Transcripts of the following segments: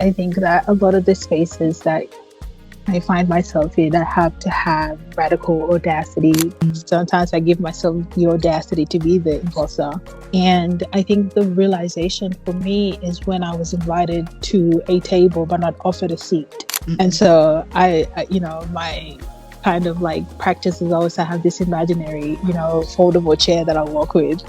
I think that a lot of the spaces that I find myself in, I have to have radical audacity. Sometimes I give myself the audacity to be the imposter. And I think the realization for me is when I was invited to a table but not offered a seat. And so my kind of like practice is always to have this imaginary, foldable chair that I walk with,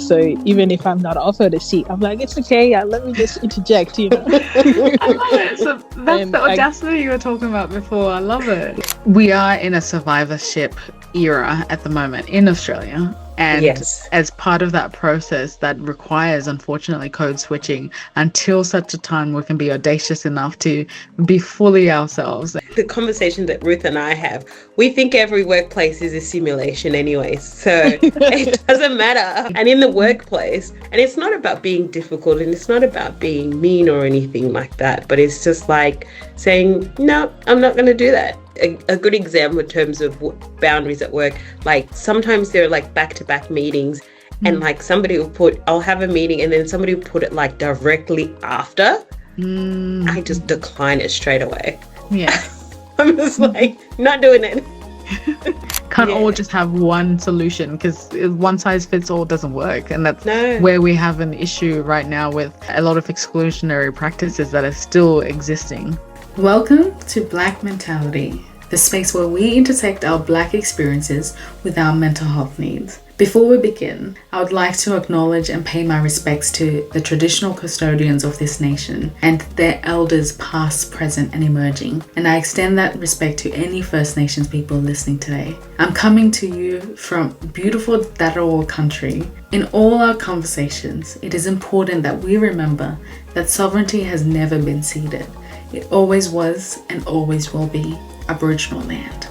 so even if I'm not offered a seat, I'm like, it's okay, yeah, let me just interject. I love it. So that's And the audacity you were talking about before. I love it. We are in a survivorship era at the moment in Australia. And Yes. as part of that process, that requires, unfortunately, code switching until such a time we can be audacious enough to be fully ourselves. The conversation that Ruth and I have, we think every workplace is a simulation anyway, so it doesn't matter. And in the workplace, and it's not about being difficult and it's not about being mean or anything like that, but it's just like saying, no, I'm not going to do that. A good example in terms of boundaries at work, like sometimes they're like back-to-back meetings and like somebody will put, I'll have a meeting and then somebody will put it like directly after. I just decline it straight away. Yeah. I'm just like, not doing it. Can't all just have one solution, because one size fits all doesn't work. And that's where we have an issue right now with a lot of exclusionary practices that are still existing. Welcome to Black Mentality, the space where we intersect our Black experiences with our mental health needs. Before we begin, I would like to acknowledge and pay my respects to the traditional custodians of this nation and their elders past, present and emerging. And I extend that respect to any First Nations people listening today. I'm coming to you from beautiful Dharawal country. In all our conversations, it is important that we remember that sovereignty has never been ceded. It always was and always will be Aboriginal land.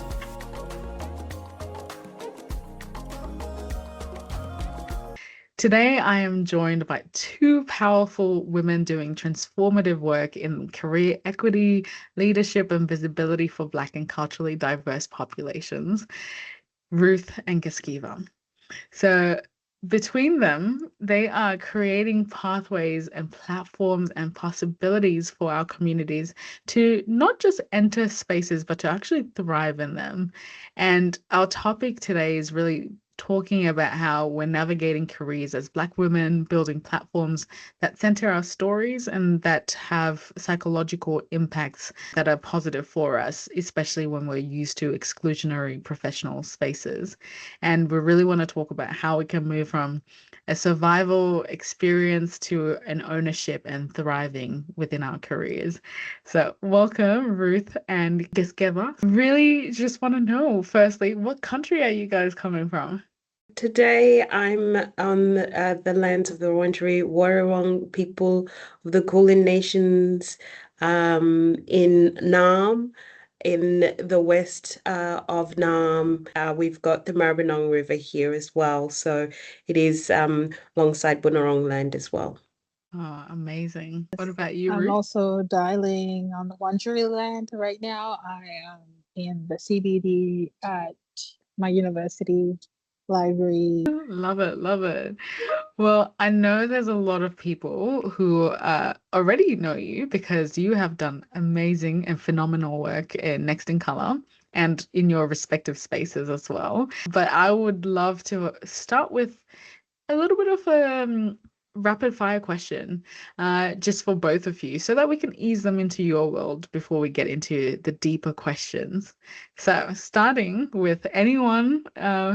Today, I am joined by two powerful women doing transformative work in career equity, leadership, and visibility for Black and culturally diverse populations, Ruth and Geskeva. So between them, they are creating pathways and platforms and possibilities for our communities to not just enter spaces, but to actually thrive in them. And our topic today is really talking about how we're navigating careers as Black women, building platforms that center our stories and that have psychological impacts that are positive for us, especially when we're used to exclusionary professional spaces. And we really want to talk about how we can move from a survival experience to an ownership and thriving within our careers. So welcome, Ruth and Geskeva. Really just want to know, firstly, what country are you guys coming from? Today, I'm on the lands of the Wurundjeri Wurrung people of the Kulin Nations in Nam, in the west of Nam. We've got the Maribyrnong River here as well, so it is alongside Bunurong land as well. Oh, amazing. What about you, I'm Ruth? also dialing on the Wurundjeri land right now. I am in the CBD at my university library. Love it, love it. Well, I know there's a lot of people who already know you because you have done amazing and phenomenal work in Next in Colour and in your respective spaces as well. But I would love to start with a little bit of a rapid fire question just for both of you so that we can ease them into your world before we get into the deeper questions. So starting with anyone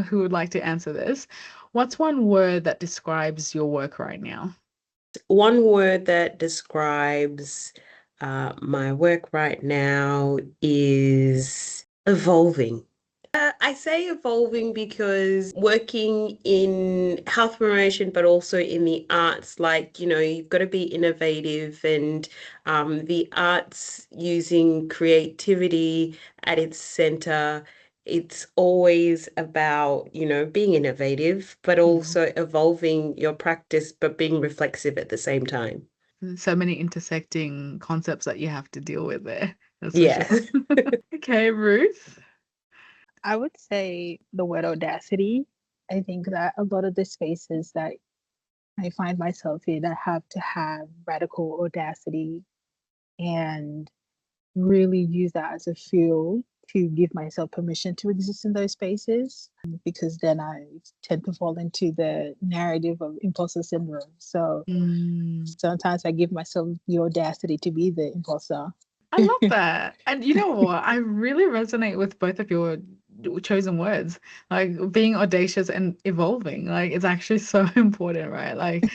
who would like to answer this, what's one word that describes your work right now? One word that describes my work right now is evolving. I say evolving because working in health promotion, but also in the arts, like, you've got to be innovative, and the arts using creativity at its center. It's always about, being innovative, but also evolving your practice, but being reflexive at the same time. So many intersecting concepts that you have to deal with there. That's for Yeah. sure. Okay, Ruth. I would say the word audacity. I think that a lot of the spaces that I find myself in, I have to have radical audacity. and really use that as a fuel to give myself permission to exist in those spaces, because then I tend to fall into the narrative of imposter syndrome. So sometimes I give myself the audacity to be the imposter. I love that. And you know what? I really resonate with both of your chosen words, like being audacious and evolving. Like it's actually so important, right? Like,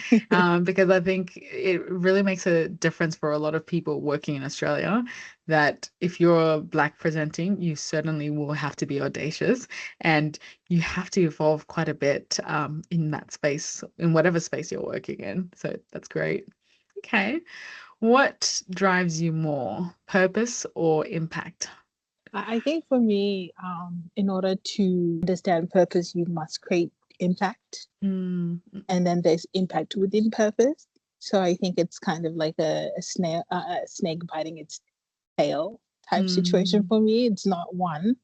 because I think it really makes a difference for a lot of people working in Australia, that if you're Black presenting, you certainly will have to be audacious and you have to evolve quite a bit in that space, in whatever space you're working in. So that's great. Okay. What drives you more, purpose or impact? I think for me, in order to understand purpose, you must create impact. Mm, And then there's impact within purpose. So I think it's kind of like a snake biting its tail type situation mm. for me. It's not one,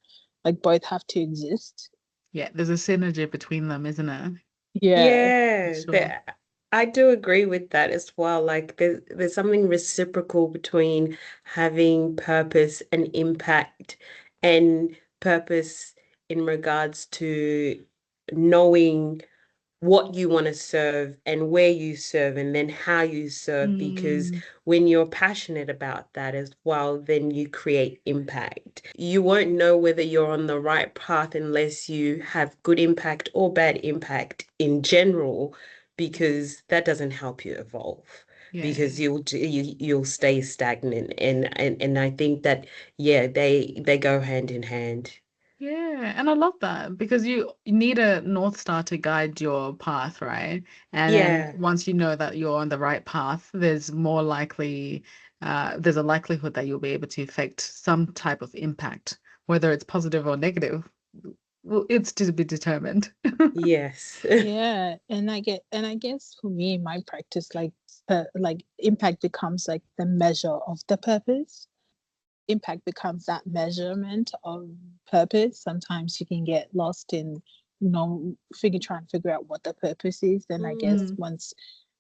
like both have to exist. Yeah, there's a synergy between them, isn't it? Yeah. For Yeah, sure. I do agree with that as well. Like there's something reciprocal between having purpose and impact, and purpose in regards to knowing what you want to serve and where you serve and then how you serve, because Mm, when you're passionate about that as well, then you create impact. You won't know whether you're on the right path unless you have good impact or bad impact in general, because that doesn't help you evolve, yeah. because you'll stay stagnant. And I think that, yeah, they go hand in hand. Yeah, and I love that because you need a North Star to guide your path, right? And then Yeah. once you know that you're on the right path, there's a likelihood that you'll be able to affect some type of impact, whether it's positive or negative. Well, it's to be determined. Yes. Yeah. And I guess for me, my practice, like impact becomes like the measure of the purpose. Impact becomes that measurement of purpose. Sometimes you can get lost in, trying to figure out what the purpose is. Then I guess Mm,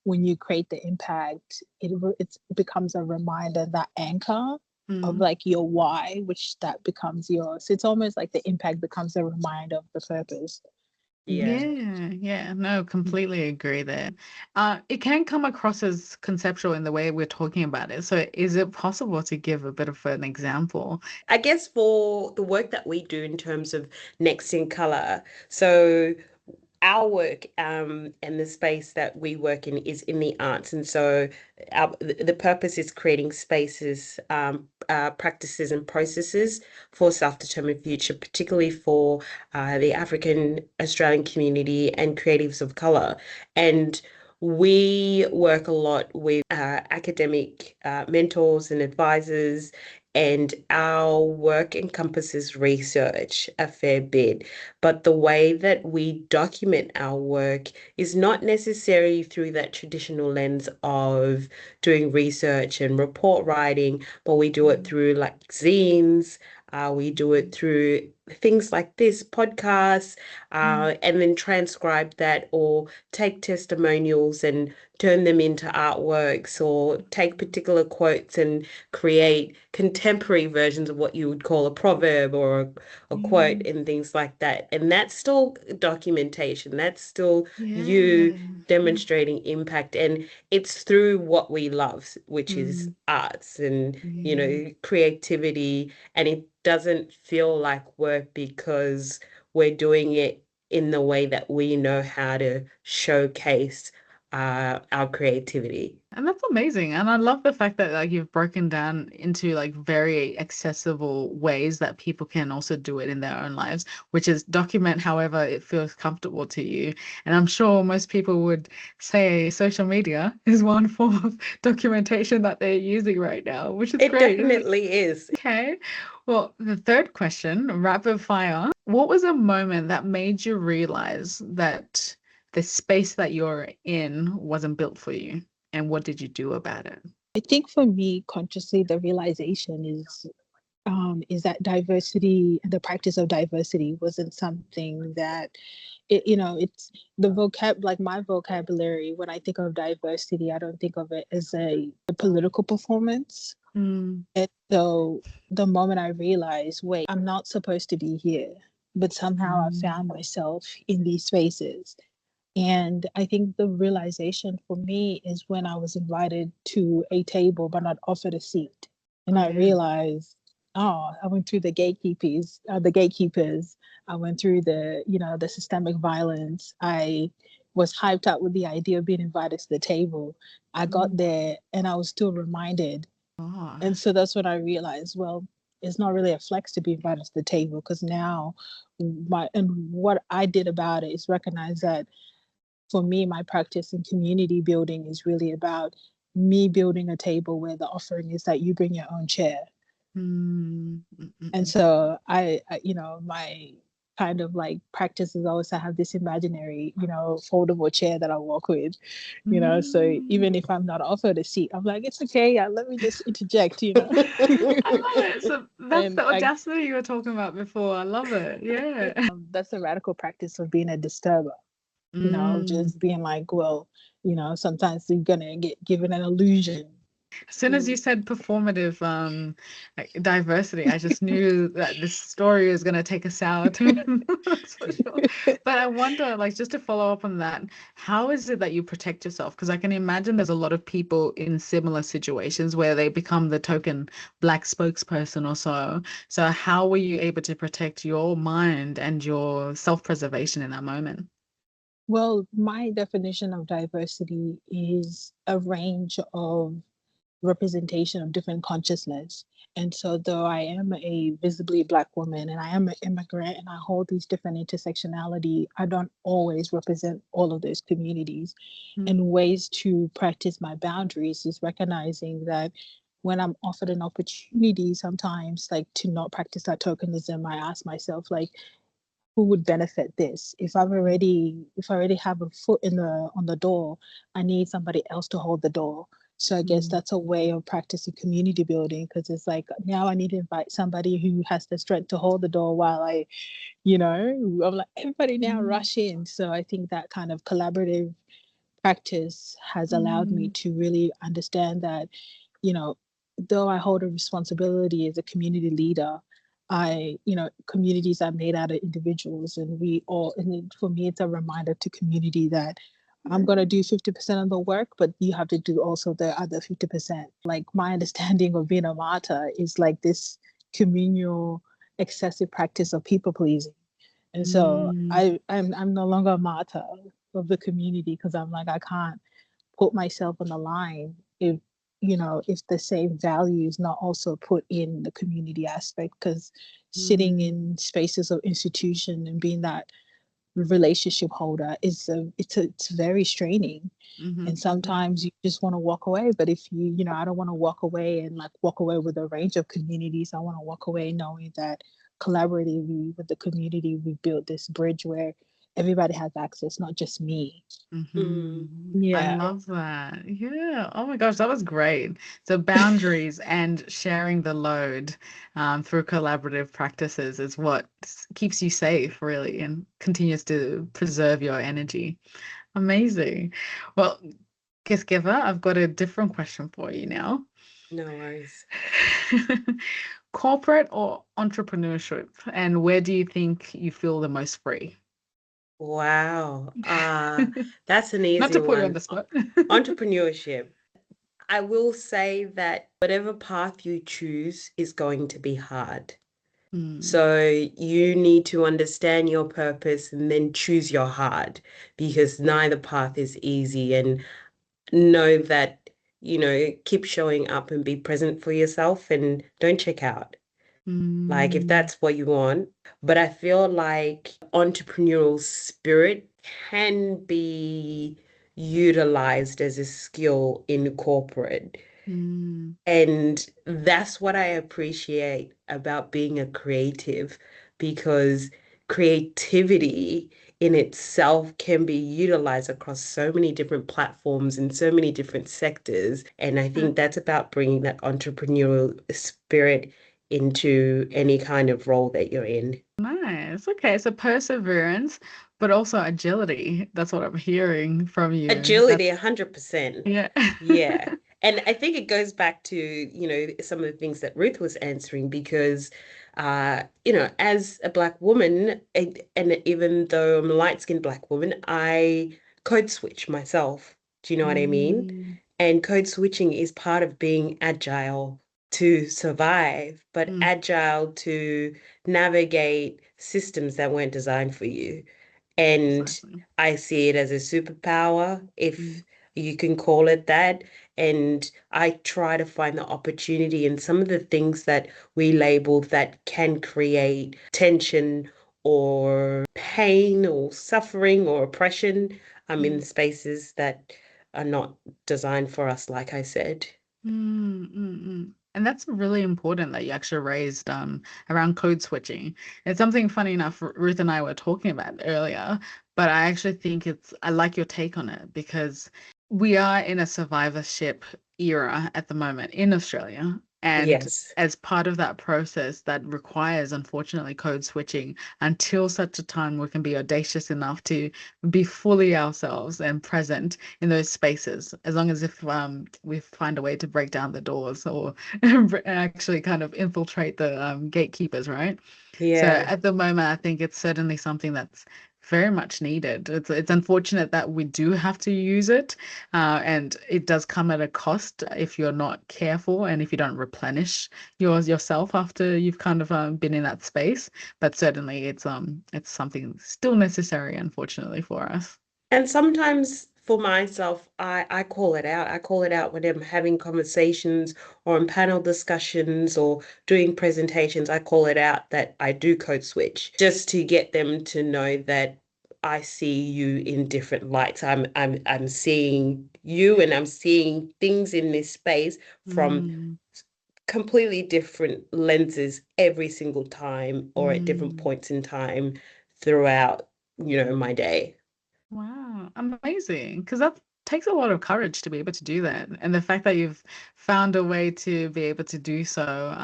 when you create the impact, it becomes a reminder, that anchor of mm. like your why, which that becomes yours. It's almost like the impact becomes a reminder of the purpose. Yeah. Yeah, no, completely agree there. It can come across as conceptual in the way we're talking about it. So is it possible to give a bit of an example? I guess for the work that we do in terms of Next in Color, so our work and the space that we work in is in the arts. And so the purpose is creating spaces, practices and processes for self-determined future, particularly for the African Australian community and creatives of color. And we work a lot with academic mentors and advisors, and our work encompasses research a fair bit. But the way that we document our work is not necessarily through that traditional lens of doing research and report writing, but we do it through like zines. We do it through things like this podcast, and then transcribe that, or take testimonials and turn them into artworks, or take particular quotes and create contemporary versions of what you would call a proverb or a quote Mm, and things like that. And that's still documentation. That's still yeah. you demonstrating impact. And it's through what we love, which is Mm, arts and, yeah. creativity. And it doesn't feel like work because we're doing it in the way that we know how to showcase our creativity. And that's amazing. And I love the fact that like you've broken down into like very accessible ways that people can also do it in their own lives, which is document however it feels comfortable to you. And I'm sure most people would say social media is one form of documentation that they're using right now, which is It great. definitely is. Okay. Well, the third question, rapid fire. What was a moment that made you realize that the space that you're in wasn't built for you? And what did you do about it? I think for me, consciously, the realization is is that diversity, the practice of diversity wasn't something that it's the like my vocabulary. When I think of diversity, I don't think of it as a political performance. Mm. And so the moment I realized, wait, I'm not supposed to be here, but somehow I found myself in these spaces. And I think the realization for me is when I was invited to a table but not offered a seat. And I realized, oh, I went through the gatekeepers. I went through the systemic violence. I was hyped up with the idea of being invited to the table. I got there and I was still reminded. Oh. And so that's when I realized, well, it's not really a flex to be invited to the table, because now what I did about it is recognize that for me, my practice in community building is really about me building a table where the offering is that you bring your own chair. And so my kind of like practice is always to have this imaginary, foldable chair that I walk with, so even if I'm not offered a seat, I'm like, it's okay, yeah, let me just interject. I love it. So that's And the audacity you were talking about before. I love it. Yeah. That's a radical practice of being a disturber. Just being like, well, sometimes you're gonna get given an illusion. As soon as you said performative like diversity, I just knew that this story is going to take a sour turn. That's for sure. But I wonder, like, just to follow up on that, how is it that you protect yourself? Because I can imagine there's a lot of people in similar situations where they become the token Black spokesperson or so. So how were you able to protect your mind and your self-preservation in that moment? Well, my definition of diversity is a range of representation of different consciousness. And so, though I am a visibly Black woman and I am an immigrant and I hold these different intersectionality, I don't always represent all of those communities. And ways to practice my boundaries is recognizing that when I'm offered an opportunity, sometimes like to not practice that tokenism, I ask myself, like, who would benefit this? If I already have a foot on the door, I need somebody else to hold the door. So I guess that's a way of practicing community building, because it's like now I need to invite somebody who has the strength to hold the door while I'm like, everybody now rush in. So I think that kind of collaborative practice has allowed me to really understand that, though I hold a responsibility as a community leader, communities are made out of individuals, and for me, it's a reminder to community that I'm going to do 50% of the work, but you have to do also the other 50%. Like, my understanding of being a martyr is like this communal, excessive practice of people pleasing. And so I'm no longer a martyr of the community, because I'm like, I can't put myself on the line if the same value is not also put in the community aspect, because sitting in spaces of institution and being that relationship holder it's very straining. And sometimes you just want to walk away, but if I don't want to walk away and like walk away with a range of communities. I want to walk away knowing that collaboratively with the community we built this bridge where everybody has access, not just me. I love that. Yeah. Oh my gosh, that was great. So boundaries and sharing the load through collaborative practices is what keeps you safe, really, and continues to preserve your energy. Amazing. Well, Geskeva, I've got a different question for you now. No worries. Corporate or entrepreneurship, and where do you think you feel the most free? Wow. That's an easy Not to put you on one. the spot. Entrepreneurship. I will say that whatever path you choose is going to be hard. So you need to understand your purpose and then choose your heart, because neither path is easy. And know that, keep showing up and be present for yourself and don't check out. Like, if that's what you want. But I feel like entrepreneurial spirit can be utilized as a skill in corporate. And that's what I appreciate about being a creative, because creativity in itself can be utilized across so many different platforms and so many different sectors. And I think that's about bringing that entrepreneurial spirit into any kind of role that you're in. Nice. Okay, so perseverance, but also agility. That's what I'm hearing from you. Agility, 100%. Yeah. Yeah. And I think it goes back to, some of the things that Ruth was answering because, as a Black woman, and even though I'm a light-skinned Black woman, I code switch myself. Do you know what I mean? Mm, And code switching is part of being agile to survive, but mm, agile to navigate systems that weren't designed for you. And precisely. I see it as a superpower, Mm, if you can call it that. And I try to find the opportunity in some of the things that we label that can create tension or pain or suffering or oppression. I'm in mm. spaces that are not designed for us, like I said. And that's really important that you actually raised around code switching. It's something funny enough, Ruth and I were talking about earlier, but I actually think I like your take on it because we are in a survivorship era at the moment in Australia. And Yes. as part of that process, that requires, unfortunately, code switching until such a time we can be audacious enough to be fully ourselves and present in those spaces, as long as if we find a way to break down the doors or actually kind of infiltrate the gatekeepers, right? So Yeah. at the moment, I think it's certainly something that's very much needed. It's unfortunate that we do have to use it, and it does come at a cost if you're not careful and if you don't replenish yourself after you've kind of been in that space. But certainly, it's something still necessary, unfortunately, for us. And sometimes for myself, I call it out. I call it out when I'm having conversations or in panel discussions or doing presentations. I call it out that I do code switch just to get them to know that I see you in different lights. I'm seeing you and I'm seeing things in this space from Mm, completely different lenses every single time or at different mm. points in time throughout, my day. Wow, amazing. Because that takes a lot of courage to be able to do that. And the fact that you've found a way to be able to do so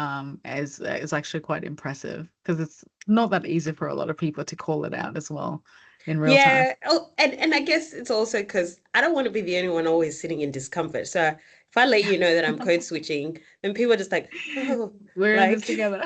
is actually quite impressive because it's not that easy for a lot of people to call it out as well in real time. Yeah. Oh, and I guess it's also because I don't want to be the only one always sitting in discomfort. So if I let you know that I'm code switching, then people are just like, oh, We're in this like, together.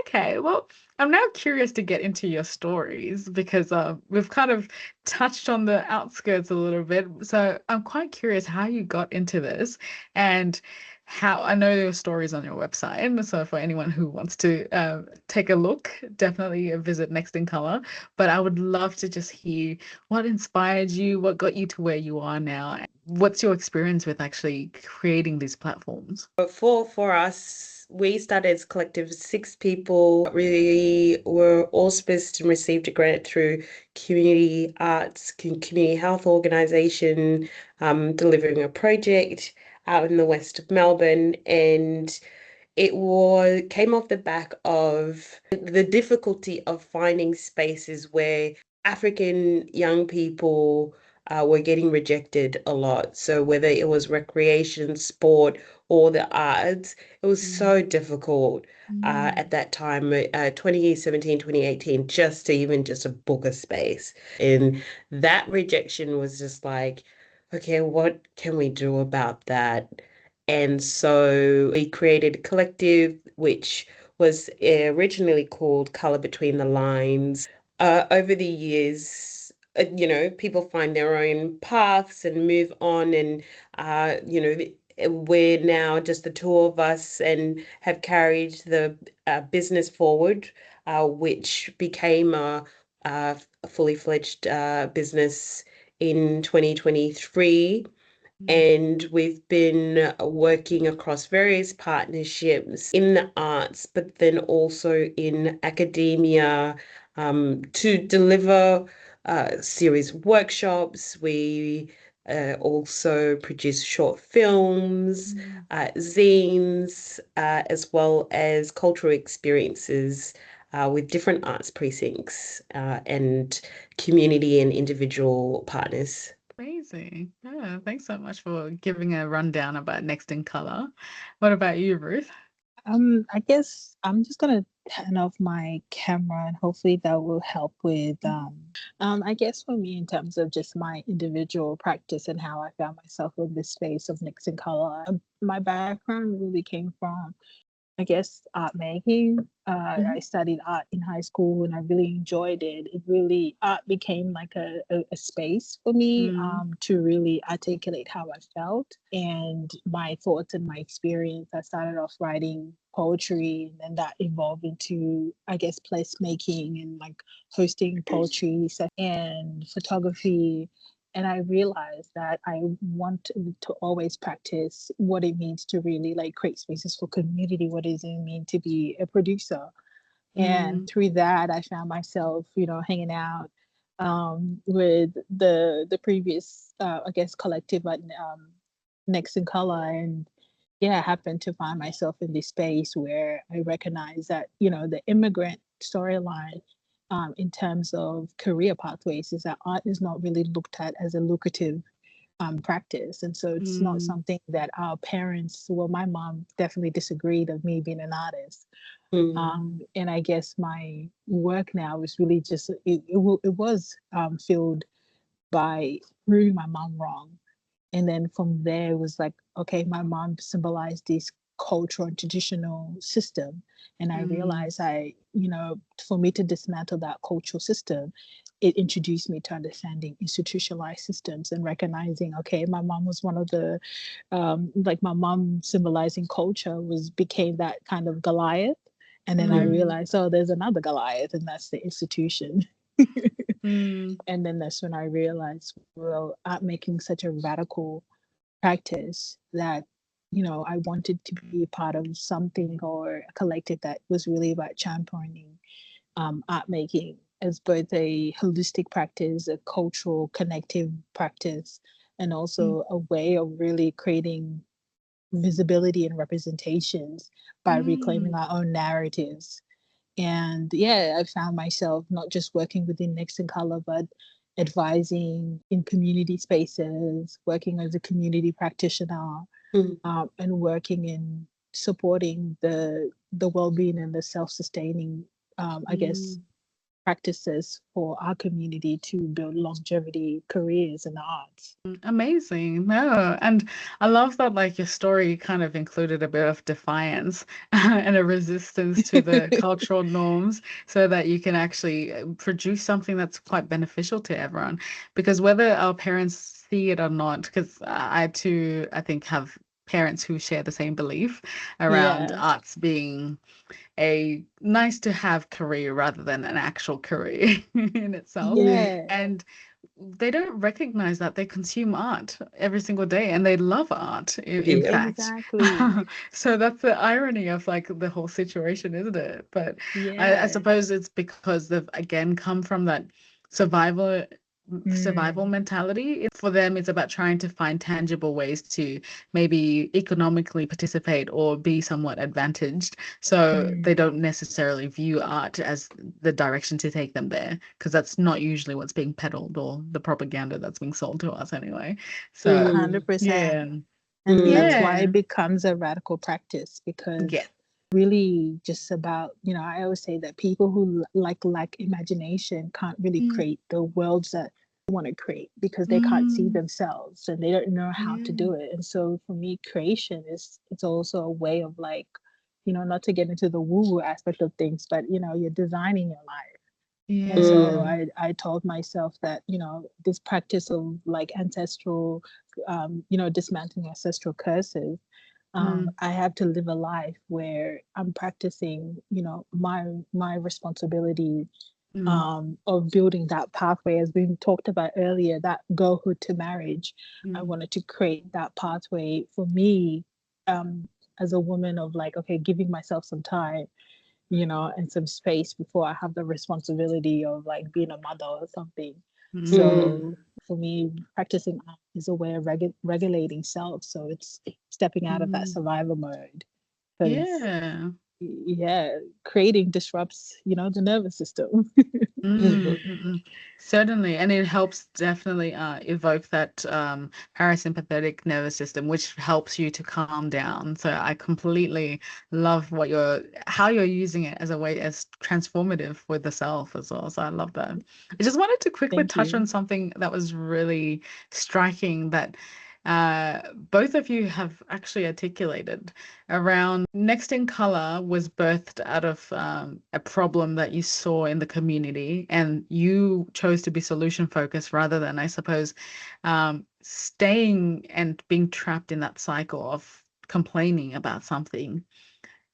Okay, well, I'm now curious to get into your stories because we've kind of touched on the outskirts a little bit. So I'm quite curious how you got into this and how I know there are stories on your website. And so for anyone who wants to take a look, definitely visit Next in Color. But I would love to just hear what inspired you, what got you to where you are now. What's your experience with actually creating these platforms? for us, we started as a collective of 6 people. We were auspiced and received a grant through community arts, community health organization, delivering a project out in the west of Melbourne. And it came off the back of the difficulty of finding spaces where African young people were getting rejected a lot. So whether it was recreation, sport, or the arts, it was Mm, so difficult mm, at that time, 2017, 2018, just to even just book a space. And that rejection was just like, okay, what can we do about that? And so we created a collective, which was originally called Color Between the Lines. Over the years, people find their own paths and move on. And, we're now just the two of us and have carried the business forward, which became a fully fledged business in 2023. mm, And we've been working across various partnerships in the arts, but then also in academia, to deliver series workshops. We also produce short films, mm. zines, as well as cultural experiences with different arts precincts and community and individual partners. Amazing. Yeah, thanks so much for giving a rundown about Next in Color. What about you, Ruth? I guess I'm just gonna turn off my camera and hopefully that will help with I guess for me in terms of just my individual practice and how I found myself in this space of mixing color. My background really came from I guess art making. I studied art in high school and I really enjoyed it. It really art became like a space for me Mm, to really articulate how I felt and my thoughts and my experience. I started off writing poetry and then that evolved into I guess placemaking and like hosting poetry and photography and I realized that I want to always practice what it means to really like create spaces for community. What does it mean to be a producer? And mm, through that, I found myself, hanging out with the previous, I guess, collective at Next in Color, and yeah, I happened to find myself in this space where I recognize that the immigrant storyline. In terms of career pathways, is that art is not really looked at as a lucrative practice. And so it's not mm, something that our parents, well, my mom definitely disagreed of me being an artist. Mm, And I guess my work now is really just, it was filled by proving my mom wrong. And then from there, it was like, okay, my mom symbolized this cultural and traditional system. And I mm, realized for me to dismantle that cultural system, it introduced me to understanding institutionalized systems and recognizing, okay, my mom was one of the, like my mom symbolizing culture became that kind of Goliath. And then I mm, mm, realized, oh, there's another Goliath, and that's the institution. mm, And then that's when I realized, well, art making such a radical practice that, I wanted to be part of something or a collective that was really about championing art making as both a holistic practice, a cultural connective practice, and mm, also a way of really creating visibility and representations by reclaiming mm, our own narratives. And yeah, I found myself not just working within Next in Color, but advising in community spaces, working as a community practitioner, mm, and working in supporting the well-being and the self-sustaining, I guess, mm. practices for our community to build longevity careers in the arts. Amazing. No, and I love that like your story kind of included a bit of defiance and a resistance to the cultural norms so that you can actually produce something that's quite beneficial to everyone. Because whether our parents see it or not, because I too, I think, have parents who share the same belief around Yeah, arts being a nice to have career rather than an actual career in itself. mm. yeah, And they don't recognize that they consume art every single day and they love art, in Yeah. fact. exactly. So that's the irony of like the whole situation, isn't it? But I Yeah. suppose it's because they've again come from that survival survival Mm, mentality. For them, it's about trying to find tangible ways to maybe economically participate or be somewhat advantaged. So they mm, don't necessarily view art as the direction to take them there, because that's not usually what's being peddled or the propaganda that's being sold to us anyway. So Mm, 100%. yeah, And then that's mm, why yeah, it becomes a radical practice yeah. because really just about, I always say that people who lack imagination can't really Mm, create the worlds that they want to create because they can't see mm, themselves and they don't know how to yeah, do it. And so for me, creation is it's also a way of like, not to get into the woo-woo aspect of things, but you're designing your life. And so yeah. mm, I told myself that, this practice of like ancestral, dismantling ancestral curses, Mm, I have to live a life where I'm practicing, my responsibility mm, of building that pathway, as we talked about earlier, that girlhood to marriage. I mm, wanted to create that pathway for me, as a woman of like, okay, giving myself some time, and some space before I have the responsibility of like being a mother or something. mm, mm, So for me, practicing art is a way of regulating self. So it's stepping out of that mm. survival mode because Yeah. yeah, creating disrupts, the nervous system. Certainly, and it helps definitely evoke that parasympathetic nervous system, which helps you to calm down. So I completely love how you're using it as a way as transformative with the self as well. So I love that. I just wanted to quickly Thank touch on you. something that was really striking that both of you have actually articulated around Next in Color was birthed out of a problem that you saw in the community, and you chose to be solution focused rather than, I suppose, staying and being trapped in that cycle of complaining about something.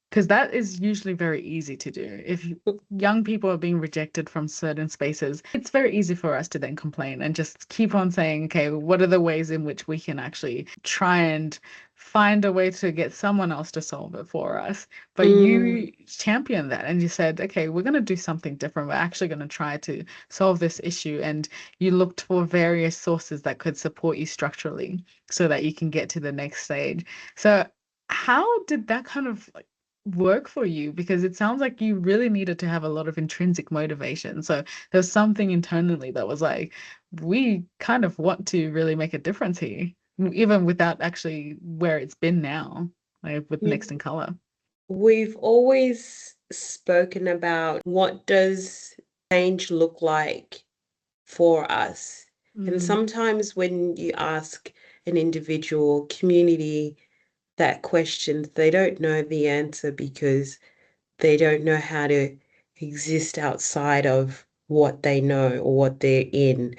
Because that is usually very easy to do. If young people are being rejected from certain spaces, it's very easy for us to then complain and just keep on saying, okay, what are the ways in which we can actually try and find a way to get someone else to solve it for us? But Mm, you championed that and you said, okay, we're going to do something different. We're actually going to try to solve this issue. And you looked for various sources that could support you structurally so that you can get to the next stage. So, how did that kind of work for you? Because it sounds like you really needed to have a lot of intrinsic motivation. So there's something internally that was like, we kind of want to really make a difference here, even without actually where it's been now, like with yeah. Next in Color. We've always spoken about what does change look like for us. And Mm, sometimes when you ask an individual community that question, they don't know the answer because they don't know how to exist outside of what they know or what they're in.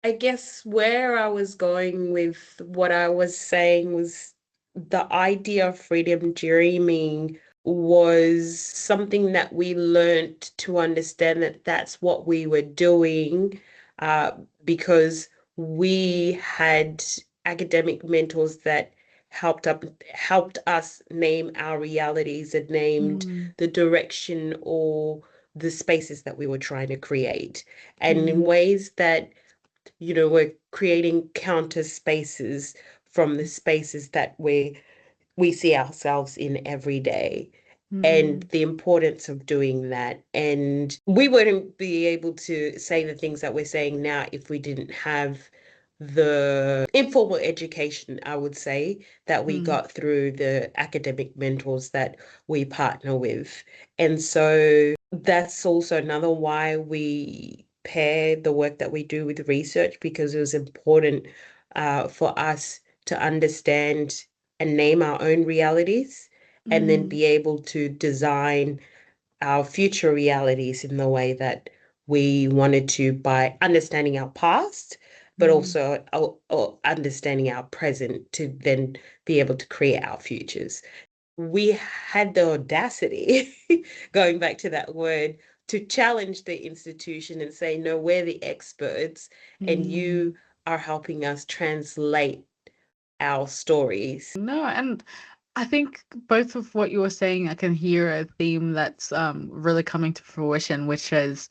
I guess where I was going with what I was saying was the idea of freedom dreaming was something that we learned to understand that that's what we were doing uh, because we had academic mentors that helped us name our realities and named mm, the direction or the spaces that we were trying to create, and in mm, ways that we're creating counter spaces from the spaces that we see ourselves in every day, and mm, the importance of doing that. And we wouldn't be able to say the things that we're saying now if we didn't have the informal education, I would say, that we mm, got through the academic mentors that we partner with. And so that's also another why we pair the work that we do with research, because it was important for us to understand and name our own realities, and then mm, be able to design our future realities in the way that we wanted to, by understanding our past, but mm. also understanding our present to then be able to create our futures. We had the audacity, going back to that word, to challenge the institution and say, no, we're the experts, and Mm. you are helping us translate our stories. No, and I think both of what you were saying, I can hear a theme that's really coming to fruition, which is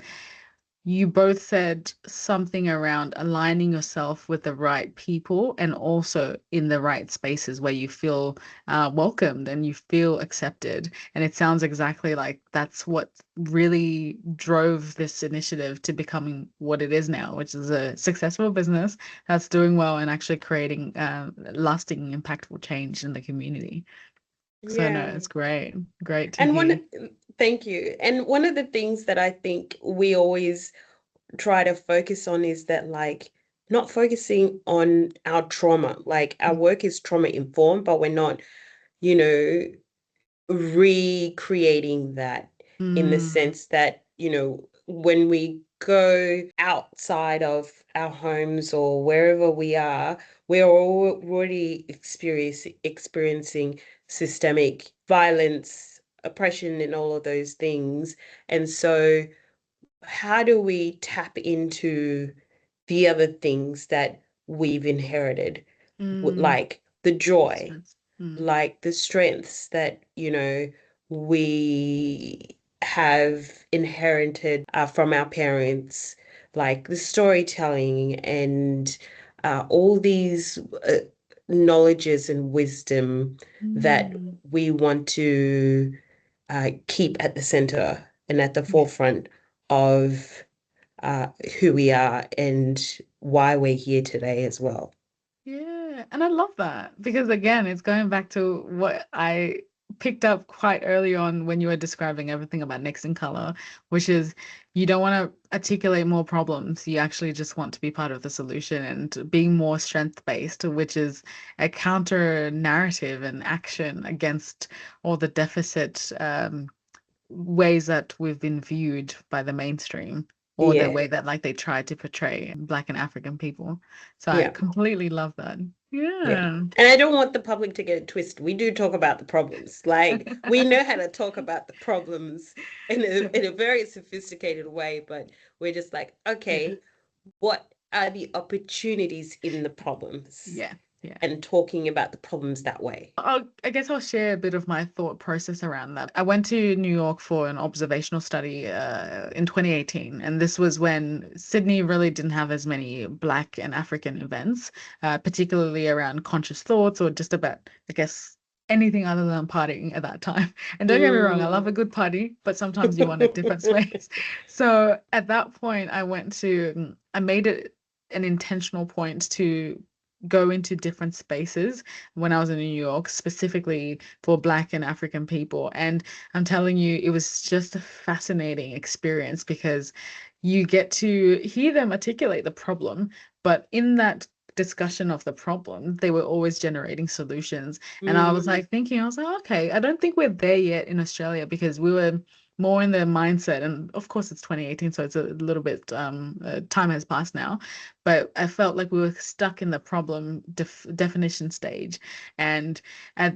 you both said something around aligning yourself with the right people and also in the right spaces where you feel welcomed and you feel accepted. And it sounds exactly like that's what really drove this initiative to becoming what it is now, which is a successful business that's doing well and actually creating lasting, impactful change in the community. So no, Yeah. it's great. Great to And hear. thank you. And one of the things that I think we always try to focus on is that, like, not focusing on our trauma. Like, our work is trauma informed, but we're not, you know, recreating that, in the Mm, sense that, when we go outside of our homes or wherever we are, we're already experiencing systemic violence, oppression, and all of those things. And so, how do we tap into the other things that we've inherited, mm, like the joy, stress. Mm, like the strengths that, we have inherited from our parents, like the storytelling and all these knowledges and wisdom that mm. we want to keep at the center and at the forefront of who we are and why we're here today as well. Yeah, and I love that because again, it's going back to what I picked up quite early on when you were describing everything about next in color, which is you don't want to articulate more problems. You actually just want to be part of the solution and being more strength-based, which is a counter narrative and action against all the deficit ways that we've been viewed by the mainstream or the Yeah, way that like they try to portray Black and African people. So I yeah, completely love that. yeah. Yeah. And I don't want the public to get it twisted. We do talk about the problems. Like we know how to talk about the problems in a very sophisticated way, but we're just like, Yeah. okay, what are the opportunities in the problems? Yeah. Yeah. And talking about the problems that way. I guess I'll share a bit of my thought process around that. I went to New York for an observational study in 2018, and this was when Sydney really didn't have as many Black and African events, particularly around conscious thoughts or just about, I guess, anything other than partying at that time. And don't get me wrong, I love a good party, but sometimes you want a different space. So at that point, I made it an intentional point to go into different spaces when I was in New York, specifically for Black and African people. And I'm telling you, it was just a fascinating experience because you get to hear them articulate the problem, but in that discussion of the problem, they were always generating solutions. And I was like thinking, I was like, okay, I don't think we're there yet in Australia because we were more in the mindset, and of course it's 2018, so it's a little bit time has passed now, but I felt like we were stuck in the problem definition stage, and at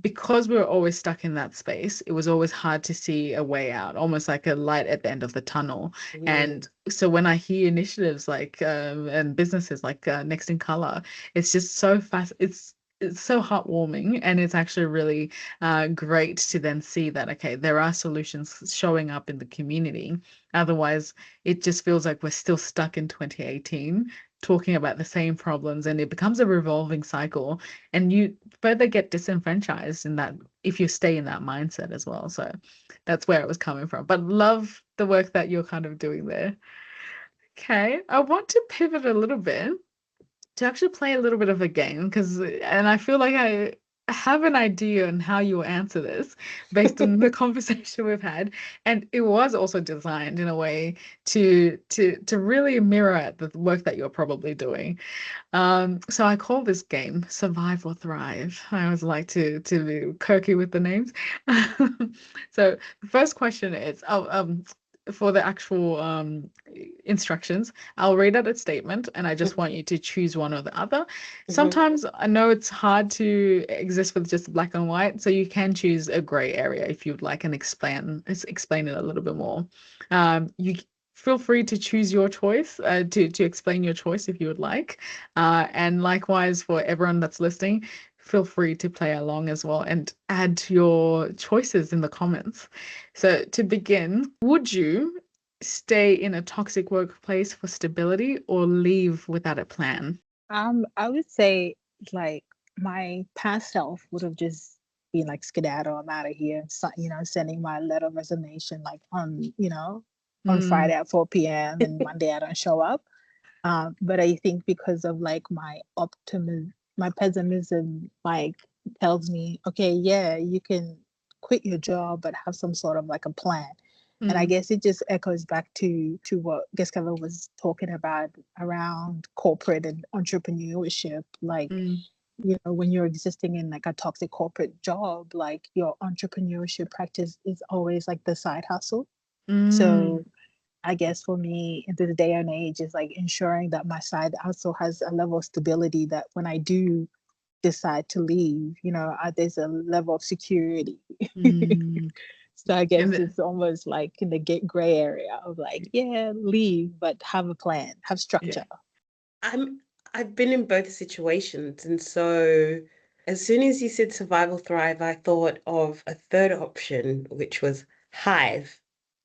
because we were always stuck in that space, it was always hard to see a way out, almost like a light at the end of the tunnel. And so when I hear initiatives like and businesses like Next in Color, it's just so fast. It's so heartwarming, and it's actually really great to then see that, okay, there are solutions showing up in the community. Otherwise, it just feels like we're still stuck in 2018 talking about the same problems, and it becomes a revolving cycle, and you further get disenfranchised in that if you stay in that mindset as well. So that's where it was coming from. But love the work that you're kind of doing there. Okay, I want to pivot a little bit to actually play a little bit of a game and I feel like I have an idea on how you'll answer this based on the conversation we've had, and it was also designed in a way to really mirror the work that you're probably doing. So I call this game Survive or Thrive. I always like to be quirky with the names. So the first question is, for the actual instructions, I'll read out a statement and I just want you to choose one or the other. Sometimes I know it's hard to exist with just black and white, so you can choose a gray area if you'd like and explain it a little bit more. You feel free to choose your choice, to explain your choice if you would like. And likewise for everyone that's listening, feel free to play along as well and add your choices in the comments. So to begin, would you stay in a toxic workplace for stability or leave without a plan? I would say like my past self would have just been like skedaddle, I'm out of here, sending my letter of resignation like on Friday at 4 p.m. and Monday I don't show up. But I think because of like my optimism, my pessimism, like tells me, okay, yeah, you can quit your job, but have some sort of like a plan. And I guess it just echoes back to what Geskeva was talking about around corporate and entrepreneurship. Like, when you're existing in like a toxic corporate job, like your entrepreneurship practice is always like the side hustle. So I guess for me in this day and age is like ensuring that my side hustle has a level of stability that when I do decide to leave, there's a level of security. So I guess it's almost like in the gray area of like, yeah, leave, but have a plan, have structure. I've been in both situations, and so as soon as you said survival thrive, I thought of a third option, which was hive.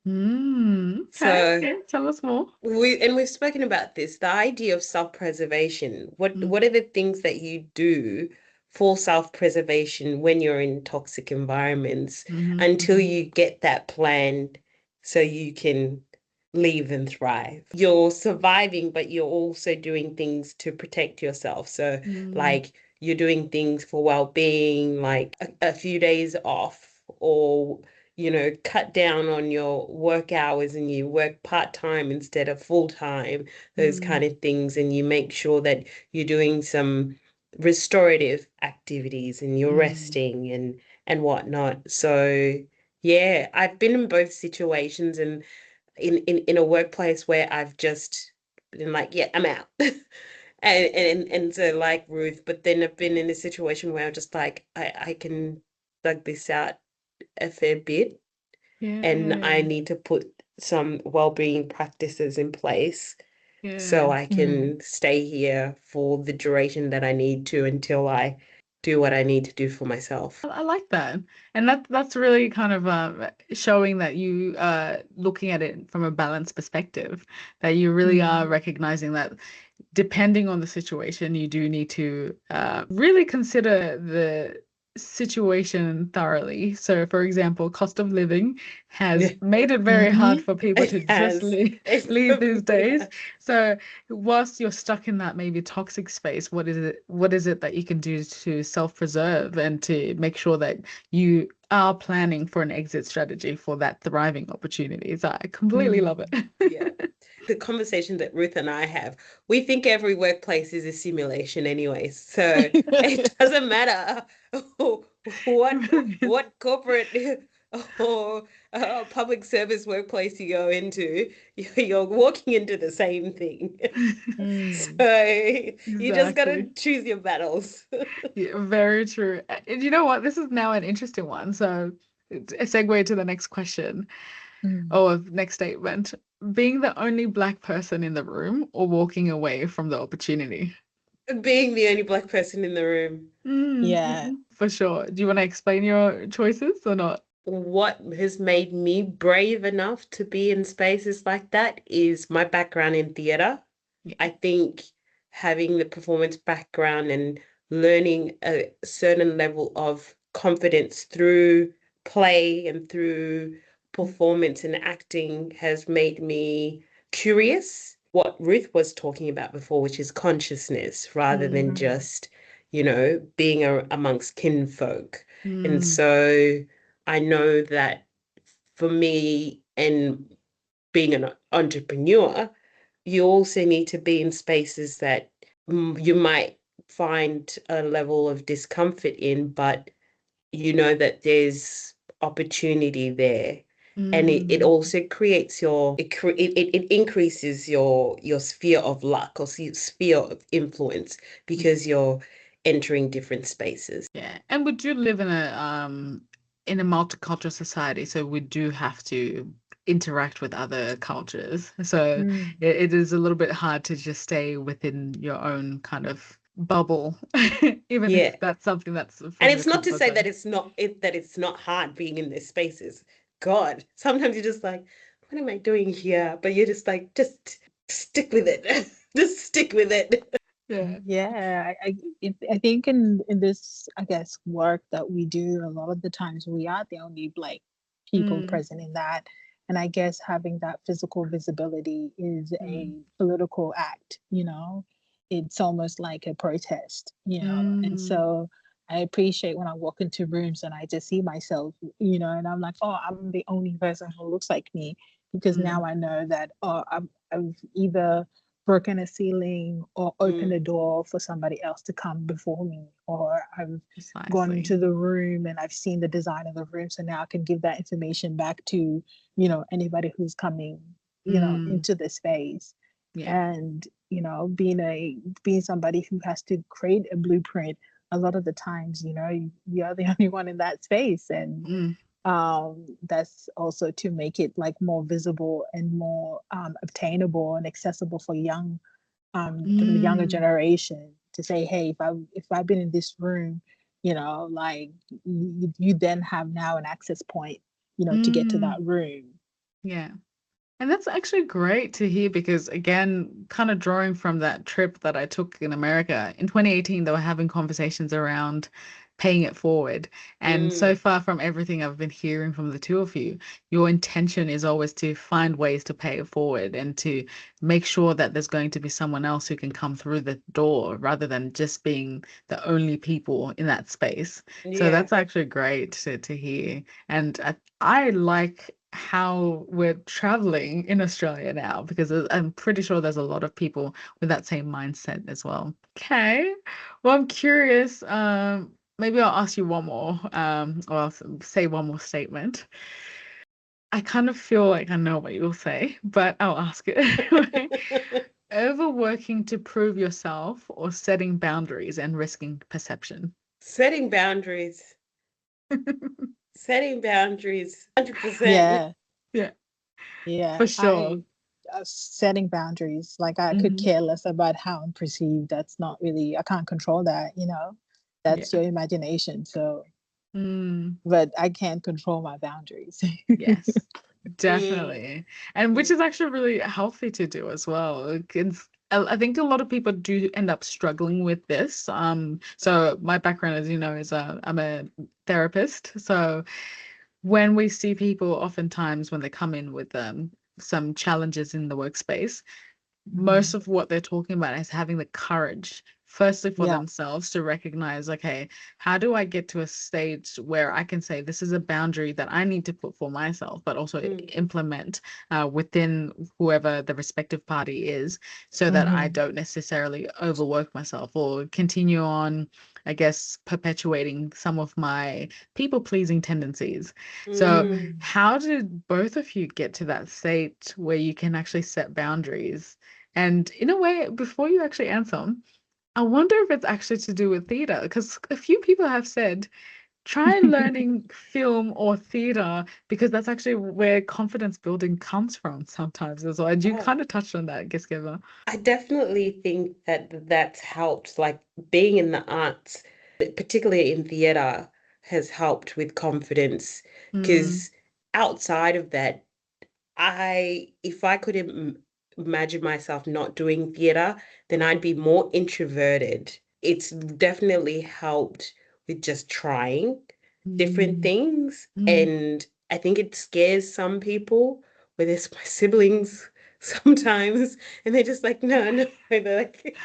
Okay. So Tell us more. we've spoken about this, the idea of self-preservation. What are the things that you do for self-preservation when you're in toxic environments until you get that plan so you can leave and thrive. You're surviving, but you're also doing things to protect yourself. So, like, you're doing things for well-being, like a few days off, or cut down on your work hours and you work part-time instead of full-time, those kind of things. And you make sure that you're doing some restorative activities and you're resting and whatnot. So yeah, I've been in both situations, and in a workplace where I've just been like, yeah, I'm out. And so like Ruth, but then I've been in a situation where I'm just like, I can thug this out a fair bit, and I need to put some well-being practices in place so I can stay here for the duration that I need to until I do what I need to do for myself. I like that. And that's really kind of showing that you are looking at it from a balanced perspective, that you really are recognizing that depending on the situation, you do need to really consider the situation thoroughly. So, for example, cost of living has made it very hard for people to just leave these days. So, whilst you're stuck in that maybe toxic space, what is it that you can do to self-preserve and to make sure that you are planning for an exit strategy for that thriving opportunity? So I completely love it. Yeah. The conversation that Ruth and I have, we think every workplace is a simulation anyway. So it doesn't matter what corporate or public service workplace you go into, you're walking into the same thing. So you just got to choose your battles. Yeah, very true. And you know what? This is now an interesting one. So a segue to the next question or next statement. Being the only Black person in the room or walking away from the opportunity? Being the only Black person in the room. Yeah. For sure. Do you want to explain your choices or not? What has made me brave enough to be in spaces like that is my background in theatre. I think having the performance background and learning a certain level of confidence through play and through performance and acting has made me curious. What Ruth was talking about before, which is consciousness rather than just, being amongst kinfolk. And so I know that for me and being an entrepreneur, you also need to be in spaces that you might find a level of discomfort in, but you know that there's opportunity there. And it also creates it increases your sphere of luck or sphere of influence because you're entering different spaces. Yeah. And we do live in a multicultural society, so we do have to interact with other cultures. So it is a little bit hard to just stay within your own kind of bubble, even if that's something that's from and your it's not to comfort say zone. that it's not hard being in these spaces. God, sometimes you're just like, what am I doing here? But you're just like, just stick with it. Just stick with it. Yeah, I think in this, I guess, work that we do, a lot of the times we are the only Black people present in that. And I guess having that physical visibility is a political act, it's almost like a protest, and so I appreciate when I walk into rooms and I just see myself, and I'm like, oh, I'm the only person who looks like me, because now I know that, I've either broken a ceiling or opened a door for somebody else to come before me, or I've gone into the room and I've seen the design of the room, so now I can give that information back to anybody who's coming into the space. And being somebody who has to create a blueprint, a lot of the times you're the only one in that space, and that's also to make it like more visible and more obtainable and accessible for the younger generation, to say, hey, if I've been in this room, like you then have now an access point, to get to that room. Yeah. And that's actually great to hear, because again, kind of drawing from that trip that I took in America in 2018, they were having conversations around paying it forward. And so Mm. far from everything I've been hearing from the two of you, your intention is always to find ways to pay it forward and to make sure that there's going to be someone else who can come through the door rather than just being the only people in that space. So Yeah. that's actually great to hear. And I like how we're traveling in Australia now because I'm pretty sure there's a lot of people with that same mindset as well. Okay. Well, I'm curious. Maybe I'll ask you one more, or I'll say one more statement. I kind of feel like I know what you'll say, but I'll ask it anyway. Overworking to prove yourself or setting boundaries and risking perception? Setting boundaries. Setting boundaries. 100%. Yeah, Yeah, yeah. for sure. I setting boundaries. Like I could Hmm. care less about how I'm perceived. That's not really, I can't control that, That's Yeah. your imagination. So, Mm. but I can't control my boundaries. Yes, Mm. definitely. And which Mm. is actually really healthy to do as well. I think a lot of people do end up struggling with this. So my background, as you know, is I'm a therapist. So when we see people, oftentimes when they come in with some challenges in the workspace, most Mhm. of what they're talking about is having the courage, firstly for Yeah. themselves to recognize, okay, how do I get to a stage where I can say this is a boundary that I need to put for myself, but also Mm. implement within whoever the respective party is, so that I Hmm. don't necessarily overwork myself or continue on, I guess, perpetuating some of my people pleasing tendencies. So, Mm. how did both of you get to that state where you can actually set boundaries? And in a way, before you actually answer, I wonder if it's actually to do with theatre, because a few people have said try learning film or theatre because that's actually where confidence building comes from sometimes as well. And you Oh, kind of touched on that, Geskeva. I definitely think that that's helped. Like being in the arts, particularly in theatre, has helped with confidence. Mm, Because outside of that, if I could imagine myself not doing theatre, then I'd be more introverted. It's definitely helped with just trying different mm, things. mm. And I think it scares some people, whether it's my siblings sometimes, and they're just like, no, no, they're like,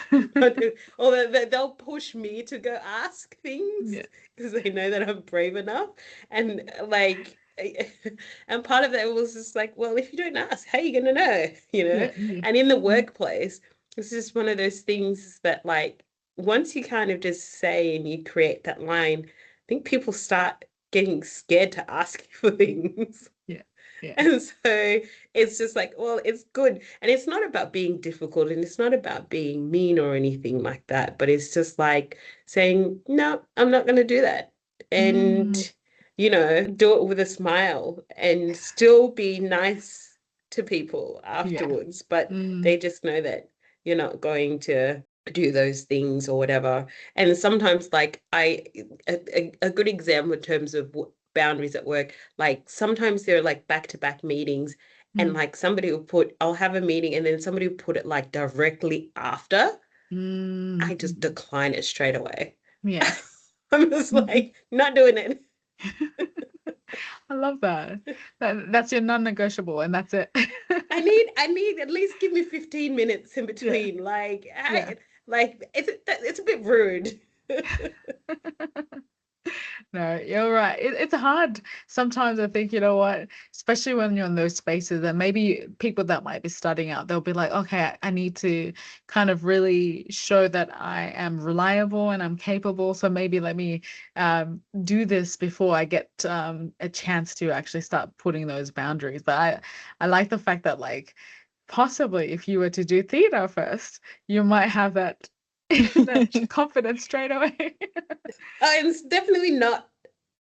or they'll push me to go ask things Yeah, because they know that I'm brave enough. And like, and part of that was just like, well, if you don't ask, how are you going to know? You know? yeah, yeah. And in the Mm, workplace, it's just one of those things that, like, once you kind of just say and you create that line, I think people start getting scared to ask you for things. yeah, yeah. And so it's just like, well, it's good. And it's not about being difficult and it's not about being mean or anything like that, but it's just like saying, no, I'm not going to do that. And, Mm, do it with a smile and still be nice to people yeah. afterwards. But Mm, they just know that you're not going to do those things or whatever. And sometimes, like, a good example in terms of boundaries at work, like sometimes there are like back-to-back meetings and mm, like I'll have a meeting and then somebody will put it like directly after. I mm, just mhm. decline it straight away. Yes. I'm just like, not doing it. I love that. That's your non-negotiable, and that's it. I need at least give me 15 minutes in Yeah, between. Like, yeah. it's a bit rude. No, you're right. It's hard. Sometimes I think, you know what, especially when you're in those spaces, and maybe people that might be starting out, they'll be like, okay, I need to kind of really show that I am reliable and I'm capable. So maybe let me do this before I get a chance to actually start putting those boundaries. But I like the fact that, like, possibly if you were to do theater first, you might have that that confidence straight away. It's definitely not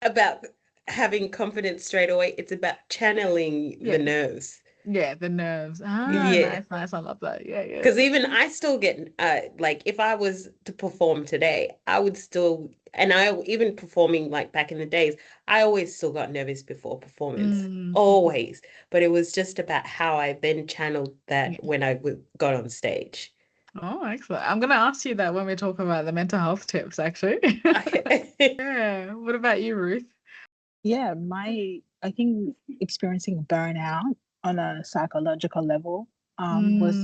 about having confidence straight away. It's about channeling the Yeah. nerves. Yeah, the nerves. Ah, Yeah. nice, nice. I love that. Yeah, Because yeah. even I still get like if I was to perform today, I would still, and I even performing like back in the days, I always still got nervous before performance, Mm, mhm. always. But it was just about how I then channeled that Yeah. when I got on stage. Oh, excellent. I'm going to ask you that when we're talking about the mental health tips, actually. Okay. Yeah. What about you, Ruth? Yeah, I think experiencing burnout on a psychological level Mm,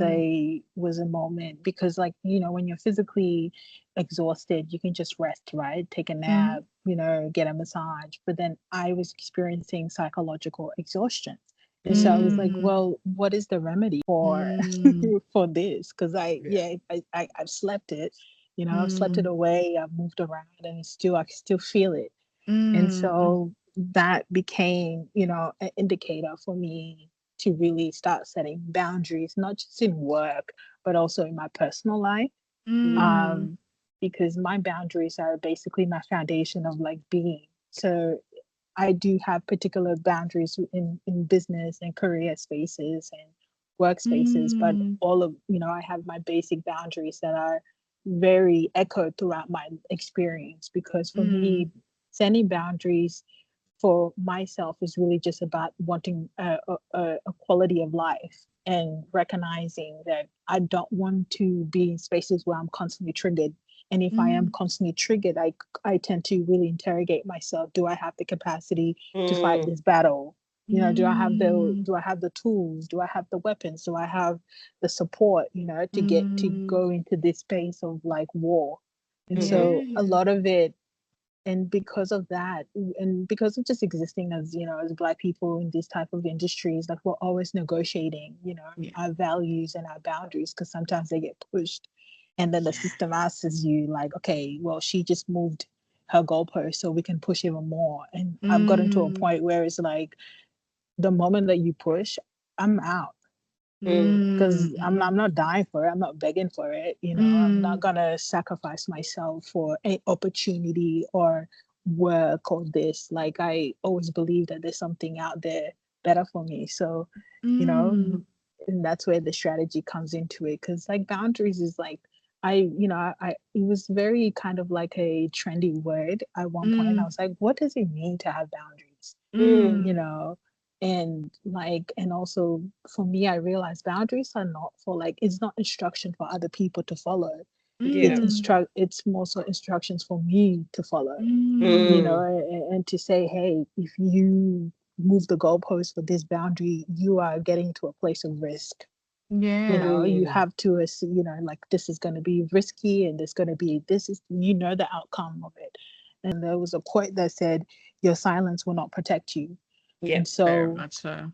was a moment, because, like, you know, when you're physically exhausted, you can just rest, right? Take a mm, nap, you know, get a massage. But then I was experiencing psychological exhaustion. And so I was like, mm, well, what is the remedy for mm, for this? Because yeah. I've slept it, you know, I've slept it Mm, away, I've moved around, and it's still, I can still feel it. And mm, so that became, you know, an indicator for me to really start setting boundaries, not just in work, but also in my personal life. mm, Um, because my boundaries are basically my foundation of like being. So I do have particular boundaries in business and career spaces and workspaces, but mm, all of, you know, I have my basic boundaries that are very echoed throughout my experience, because for mm, me, setting boundaries for myself is really just about wanting a quality of life and recognizing that I don't want to be in spaces where I'm constantly triggered. And if I am mm, constantly triggered, I tend to really interrogate myself. Do I have the capacity to fight Mm, this battle? You know, mm, do I have the tools? Do I have the weapons? Do I have the support, you know, to mm. go into this space of like war? And mhm, so a Yeah. lot of it, and because of that, and because of just existing as, you know, as Black people in these type of industries, like we're always negotiating, you know, Yeah. our values and our boundaries, because sometimes they get pushed, and then the Yeah. system asks you like, okay, well, she just moved her goalpost, so we can push even more. And I've gotten to a Mm, point where it's like, the moment that you push, I'm out, mm, because mm, I'm not dying for it. I'm not begging for it. You know, I'm not mm, gonna sacrifice myself for an opportunity or work or this. Like, I always believe that there's something out there better for me. So, you mm, know, and that's where the strategy comes into it. Because like boundaries is like, you know, it was very kind of like a trendy word at one point. And I mm, was like, what does it mean to have boundaries? mm, You mm, know, and like, and also for me, I realized boundaries are not for like, it's not instruction for other people to follow. yeah. It's more so instructions for me to follow, you mm, know, Mm, and to say, hey, if you move the goalpost for this boundary, you are getting to a place of risk. You yeah. know, you mm, have to, you know, like, this is going to be risky, and there's going to be, this is, you know, the outcome of it. And there was a quote that said, your silence will not protect you. yeah. And Very so much so.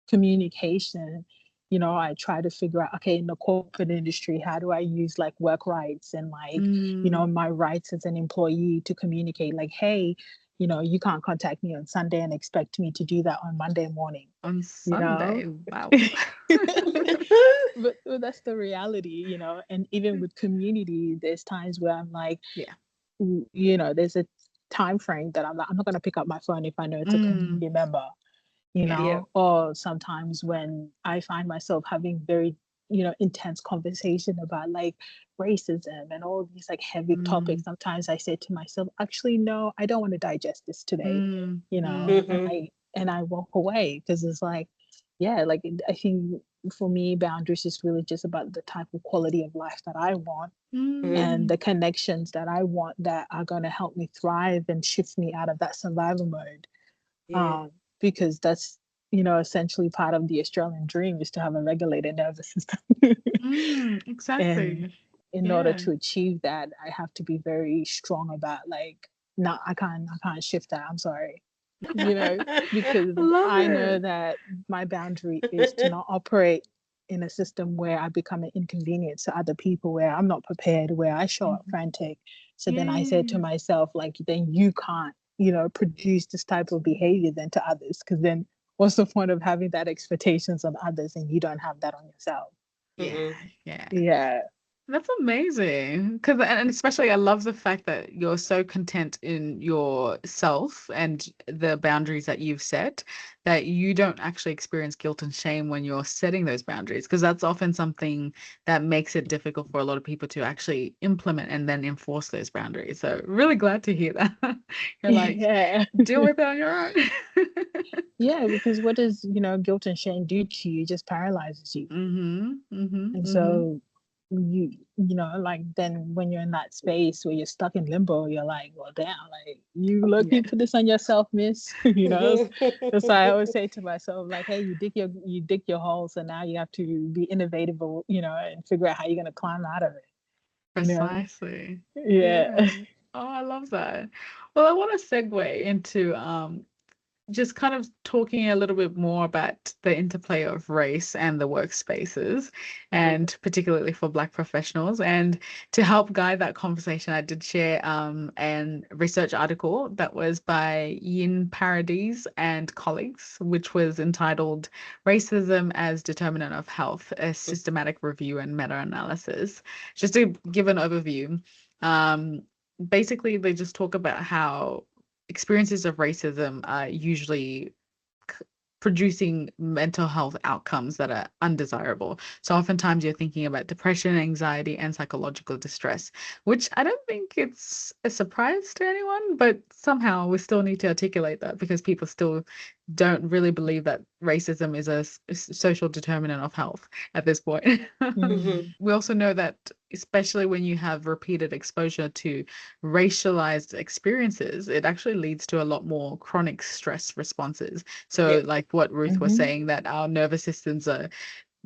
communication, you know, I try to figure out, okay, in the corporate industry, how do I use like work rights and like, you Mm, know, my rights as an employee to communicate like, hey, you know, you can't contact me on Sunday and expect me to do that on Monday morning, on you know. Sunday. Wow. But that's the reality, you know. And even with community, there's times where I'm like, Yeah. you know, there's a time frame that I'm like, I'm not going to pick up my phone if I know it's a Mm, community member, you yeah. Yeah. know. Or sometimes when I find myself having very, you know, intense conversation about like racism and all these like heavy topics, Mm, sometimes I say to myself, actually, no, I don't want to digest this today, mm, you know. mm, Mhm, And I walk away, because it's like, yeah, like, I think for me, boundaries is really just about the type of quality of life that I want, mm, and mm, the connections that I want that are going to help me thrive and shift me out of that survival mode. yeah. um, because that's, you know, essentially part of the Australian dream is to have a regulated nervous system. And exactly. in order Yeah. to achieve that, I have to be very strong about like, no, I can't shift that. I'm sorry, you know, because Love I know it. that my boundary is to not operate in a system where I become an inconvenience to other people, where I'm not prepared, where I show up Mhm. frantic. So then I said to Yeah. myself, like, then you can't, you know, produce this type of behavior then to others. Because then what's the point of having that expectations on others and you don't have that on yourself? Yeah. Mhm, Yeah. Yeah. That's amazing. Because, and especially, I love the fact that you're so content in yourself and the boundaries that you've set that you don't actually experience guilt and shame when you're setting those boundaries. Because that's often something that makes it difficult for a lot of people to actually implement and then enforce those boundaries. So, really glad to hear that. You're like, Yeah. deal with it on your own. Yeah, because what does, you know, guilt and shame do to you? It just paralyzes you. Mm-hmm. Mm-hmm. And Mm-hmm. so you know, like then when you're in that space where you're stuck in limbo, you're like, well, damn, like you lucky Yeah. to put this on yourself, miss. You know, that's why I always say to myself, like, hey, you dig your hole, so now you have to be innovative, you know, and figure out how you're gonna climb out of it. You know, Precisely. yeah. Yeah. Oh, I love that. Well, I want to segue into just kind of talking a little bit more about the interplay of race and the workspaces, and particularly for Black professionals. And to help guide that conversation, I did share an research article that was by Yin Paradis and colleagues, which was entitled Racism as Determinant of Health, a Systematic Review and Meta-Analysis. Just to give an overview, basically they just talk about how experiences of racism are usually producing mental health outcomes that are undesirable. So oftentimes you're thinking about depression, anxiety, and psychological distress, which I don't think it's a surprise to anyone, but somehow we still need to articulate that because people still don't really believe that racism is a social determinant of health at this point. We also know that especially when you have repeated exposure to racialized experiences, it actually leads to a lot more chronic stress responses. So like what Ruth was saying, that our nervous systems are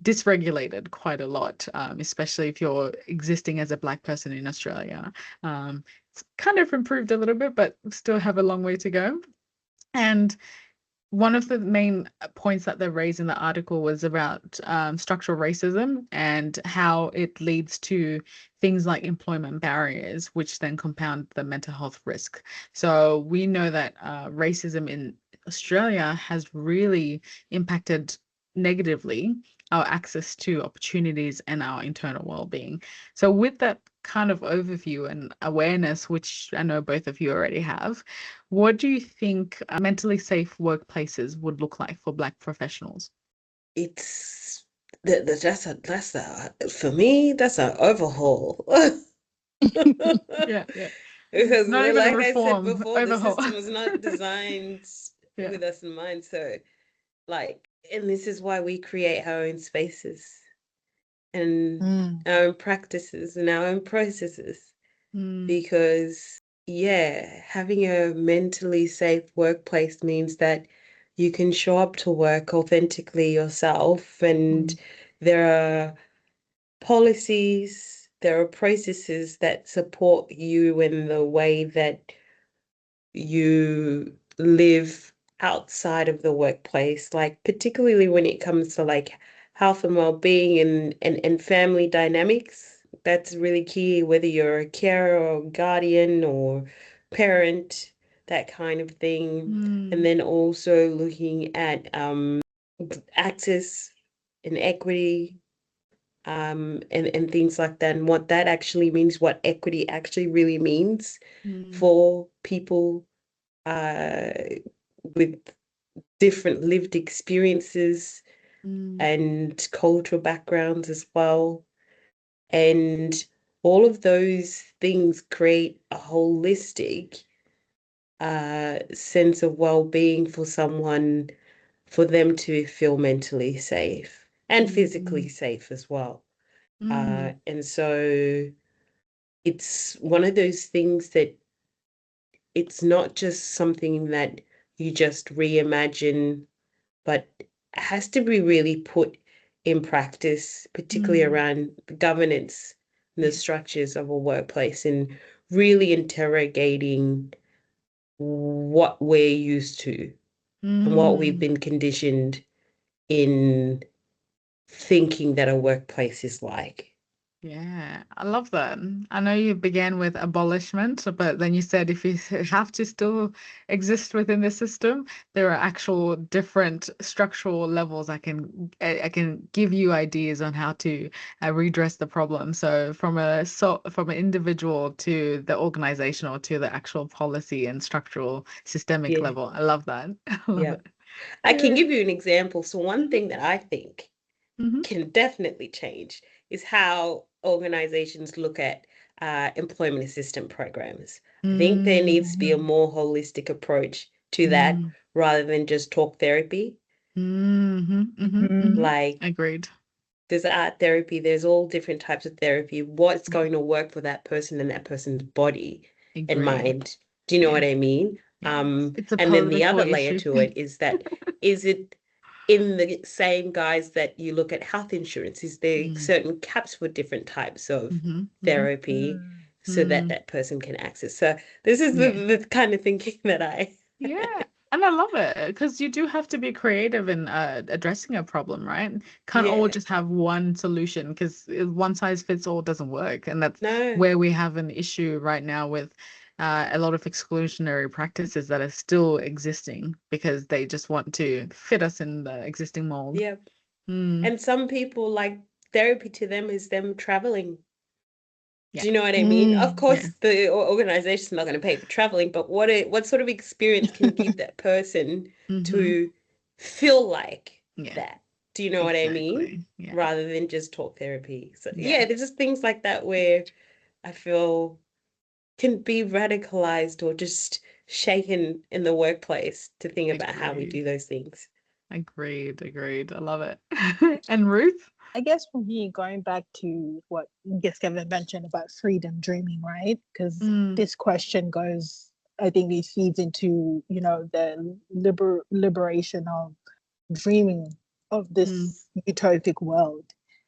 dysregulated quite a lot, especially if you're existing as a Black person in Australia. It's kind of improved a little bit, but still have a long way to go. And one of the main points that they raised in the article was about structural racism and how it leads to things like employment barriers, which then compound the mental health risk. So we know that racism in Australia has really impacted negatively our access to opportunities and our internal well-being. So with that kind of overview and awareness, which I know both of you already have, what do you think mentally safe workplaces would look like for Black professionals? It's that's a for me, that's an overhaul. Yeah, yeah. Because Not even a like I said reform, before, the overhaul. system was not designed Yeah. with us in mind. So like, and this is why we create our own spaces and our own practices and our own processes. Because having a mentally safe workplace means that you can show up to work authentically yourself, and there are policies, there are processes that support you in the way that you live outside of the workplace, like particularly when it comes to like health and well-being and family dynamics. That's really key, whether you're a carer or guardian or parent, that kind of thing. And then also looking at access and equity, and things like that, and what that actually means, what equity actually really means for people with different lived experiences and cultural backgrounds as well. And all of those things create a holistic sense of well-being for someone, for them to feel mentally safe and physically safe as well. And so it's one of those things that it's not just something that you just reimagine, but has to be really put in practice, particularly around the governance and the structures of a workplace, and really interrogating what we're used to and what we've been conditioned in thinking that a workplace is like. Yeah, I love that. I know you began with abolishment, but then you said if you have to still exist within the system, there are actual different structural levels. I can give you ideas on how to redress the problem. So from from an individual to the organizational to the actual policy and structural systemic Yeah, level. I love that. I love yeah. it. I can Yeah. give you an example. So one thing that I think Mm-hmm. can definitely change is how organizations look at employment assistance programs. I think there needs to be a more holistic approach to that rather than just talk therapy. Like Agreed. there's art therapy, there's all different types of therapy. What's going to work for that person and that person's body and Agreed. mind? Do you know Yeah. what I mean? Yeah. It's a And then the political other layer issue. to it is that, is it in the same guise that you look at health insurance? Is there certain caps for different types of therapy so that that person can access? So this is the kind of thinking that I... Yeah, and I love it because you do have to be creative in addressing a problem, right? Can't all Yeah. just have one solution because one size fits all doesn't work, and that's No. where we have an issue right now with a lot of exclusionary practices that are still existing because they just want to fit us in the existing mold. Yeah. And some people, like, therapy to them is them traveling. Do you know what I mean? Of course, the organization's not going to pay for traveling, but what sort of experience can give that person to feel like that? Do you know what I mean? Yeah. Rather than just talk therapy. So yeah, there's just things like that where I feel can be radicalized or just shaken in the workplace to think about how we do those things. Agreed. I love it. And Ruth? I guess for me, going back to what Geskeva mentioned about freedom dreaming, right? Because this question goes, I think it feeds into, the liberation of dreaming of this utopic world.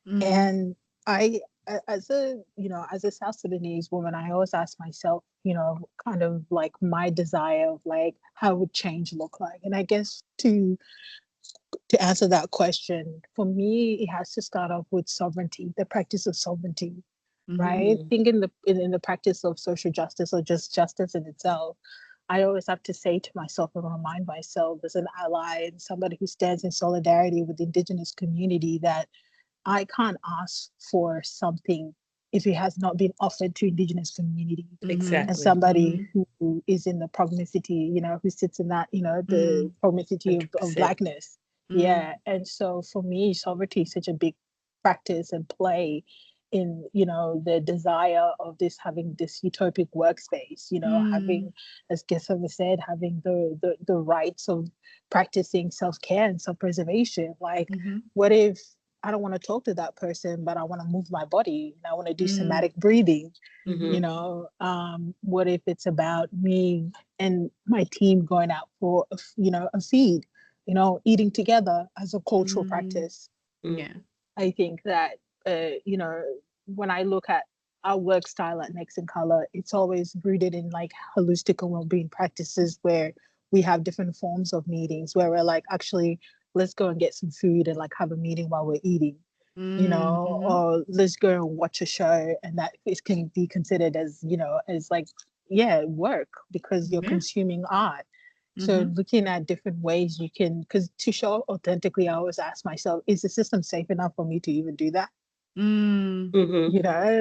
And I, as a South Sudanese woman, I always ask myself, kind of like my desire of like, how would change look like? And I guess to answer that question, for me, it has to start off with sovereignty, the practice of sovereignty, right? I think in the practice of social justice or just justice in itself, I always have to say to myself and remind myself as an ally and somebody who stands in solidarity with the Indigenous community that I can't ask for something if it has not been offered to Indigenous community. Exactly. And somebody who is in the prognicity, who sits in that, the prognicity of Blackness. Yeah. And so for me, sovereignty is such a big practice and play in, the desire of having this utopic workspace, having, as Gessler said, having the rights of practicing self-care and self-preservation. Like, what if I don't want to talk to that person, but I want to move my body and I want to do somatic breathing? What if it's about me and my team going out for, a feed, eating together as a cultural practice? Yeah. I think that, when I look at our work style at Next in Color, it's always rooted in like holistic and well-being practices where we have different forms of meetings where we're like, actually, let's go and get some food and like have a meeting while we're eating, or let's go and watch a show, and that it can be considered as, as like, work because you're consuming art. So looking at different ways you can, because to show authentically, I always ask myself, is the system safe enough for me to even do that?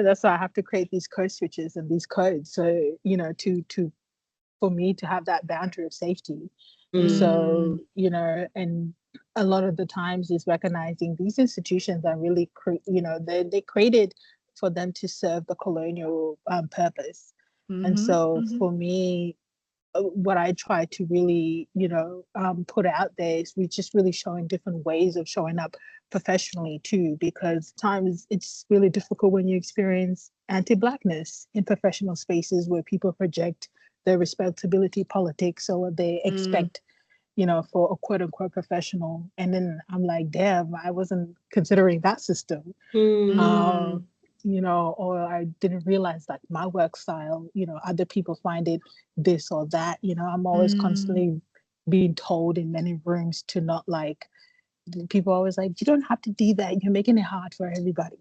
That's why I have to create these code switches and these codes. So, to for me to have that boundary of safety. And so, and a lot of the times is recognizing these institutions are really, they created for them to serve the colonial purpose. And so for me, what I try to really, put out there is we just really showing different ways of showing up professionally too, because times it's really difficult when you experience anti-Blackness in professional spaces where people project their respectability politics or what they expect, for a quote unquote professional. And then I'm like, damn, I wasn't considering that system. Or I didn't realize that my work style, other people find it this or that. I'm always constantly being told in many rooms to not like, people are always like, you don't have to do that. You're making it hard for everybody,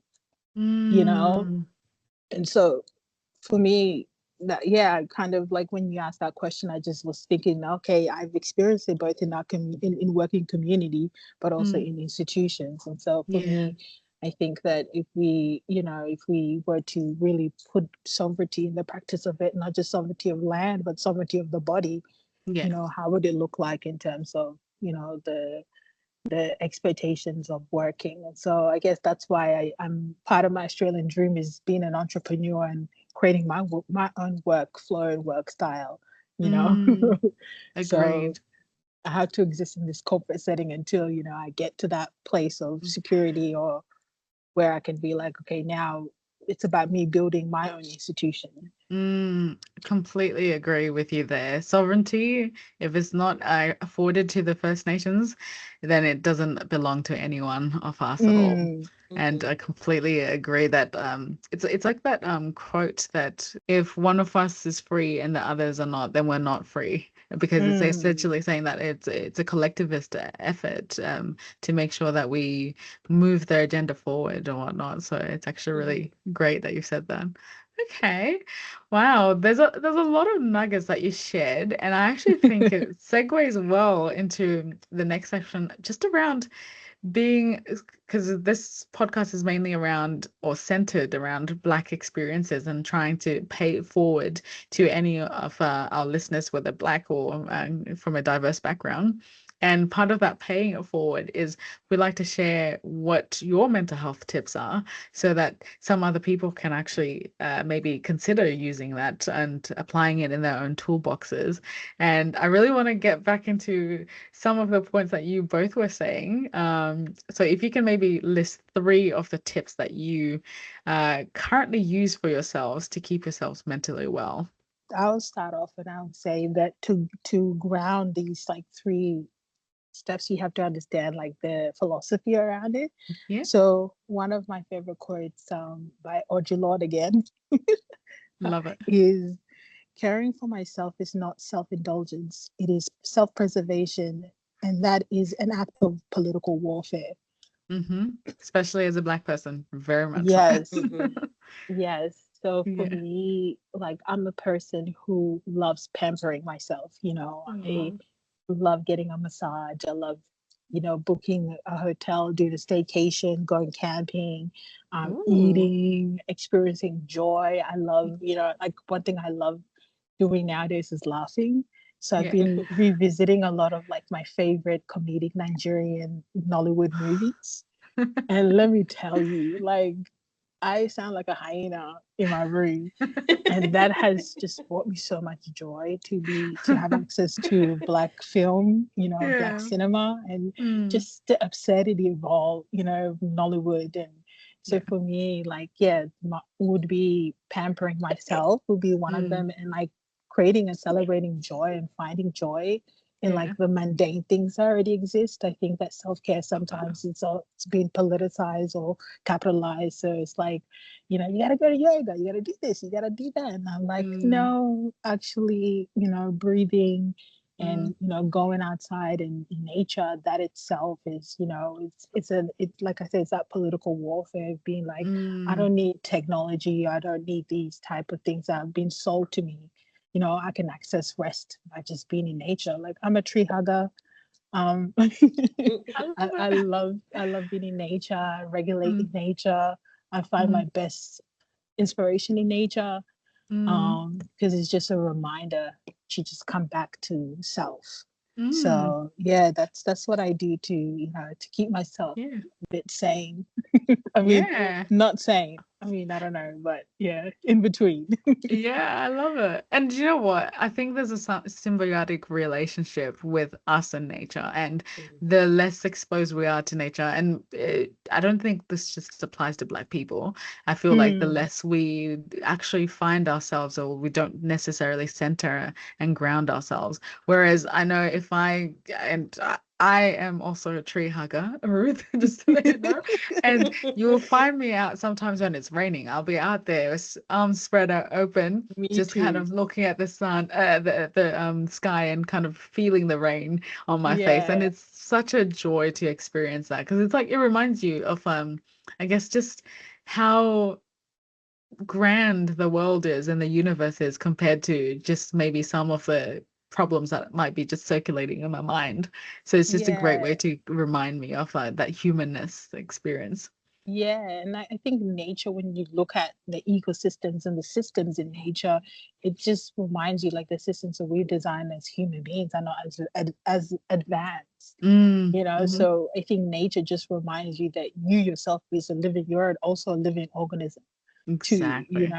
And so for me, that, kind of like when you asked that question, I just was thinking, okay, I've experienced it both in our in working community, but also in institutions. And so for me, I think that if we were to really put sovereignty in the practice of it, not just sovereignty of land, but sovereignty of the body, how would it look like in terms of, the expectations of working? And so I guess that's why I'm part of my Australian dream is being an entrepreneur and creating my own workflow and work style, So I have to exist in this corporate setting until, I get to that place of security or where I can be like, okay, now it's about me building my own institution. Completely agree with you there. Sovereignty, if it's not afforded to the First Nations, then it doesn't belong to any one of us at all. And I completely agree that it's like that quote that if one of us is free and the others are not, then we're not free. Because it's essentially saying that it's a collectivist effort to make sure that we move the agenda forward and whatnot. So it's actually really great that you said that. Okay. Wow. There's a lot of nuggets that you shared, and I actually think it segues well into the next section, just around being, because this podcast is mainly around or centered around Black experiences and trying to pay it forward to any of our listeners, whether Black or from a diverse background. And part of that paying it forward is we like to share what your mental health tips are so that some other people can actually maybe consider using that and applying it in their own toolboxes. And I really want to get back into some of the points that you both were saying. So if you can maybe list 3 of the tips that you currently use for yourselves to keep yourselves mentally well. I'll start off and I'll say that to ground these like 3 steps, you have to understand like the philosophy around it. Yeah. So one of my favorite quotes by Audre Lorde again Love it. is caring for myself is not self-indulgence, it is self-preservation, and that is an act of political warfare. Especially as a Black person, very much. Yes. So. Yes. So for me, like I'm a person who loves pampering myself, you know. I love getting a massage. I love, you know, booking a hotel, doing a staycation, going camping, eating, experiencing joy. I love, you know, like one thing I love doing nowadays is laughing. So I've been revisiting a lot of like my favorite comedic Nigerian Nollywood movies. And let me tell you, like, I sound like a hyena in my room. And that has just brought me so much joy to have access to Black film, you know, Black cinema, and just the absurdity of all, you know, Nollywood. And so for me, like, would be pampering myself would be one of them, and like creating and celebrating joy and finding joy in like the mundane things that already exist. I think that self-care sometimes it's being politicized or capitalized. So it's like, you know, you gotta go to yoga, you gotta do this, you gotta do that. And I'm like, no, actually, you know, breathing and you know, going outside and in nature, that itself is, you know, it's like I said, it's that political warfare of being like, I don't need technology, I don't need these type of things that have been sold to me. You know, I can access rest by just being in nature. Like I'm a tree hugger. I love being in nature, regulating nature. I find my best inspiration in nature because it's just a reminder to just come back to self. So yeah, that's what I do to, you know, to keep myself a bit sane. I mean, not sane. I mean, I don't know, but yeah, in between. Yeah, I love it. And you know what? I think there's a symbiotic relationship with us and nature, and the less exposed we are to nature, and I don't think this just applies to Black people. I feel like the less we actually find ourselves, or we don't necessarily center and ground ourselves. Whereas I know if I am also a tree hugger, Ruth, just to let you know. And you will find me out sometimes when it's raining. I'll be out there, arms spread out open, just kind of looking at the sun, the sky, and kind of feeling the rain on my face. And it's such a joy to experience that, because it's like it reminds you of I guess just how grand the world is and the universe is compared to just maybe some of the problems that might be just circulating in my mind. So it's just a great way to remind me of that humanness experience. Yeah, and I think nature, when you look at the ecosystems and the systems in nature, it just reminds you like the systems that we design as human beings are not as advanced. You know, so I think nature just reminds you that you yourself is you're also a living organism. Exactly.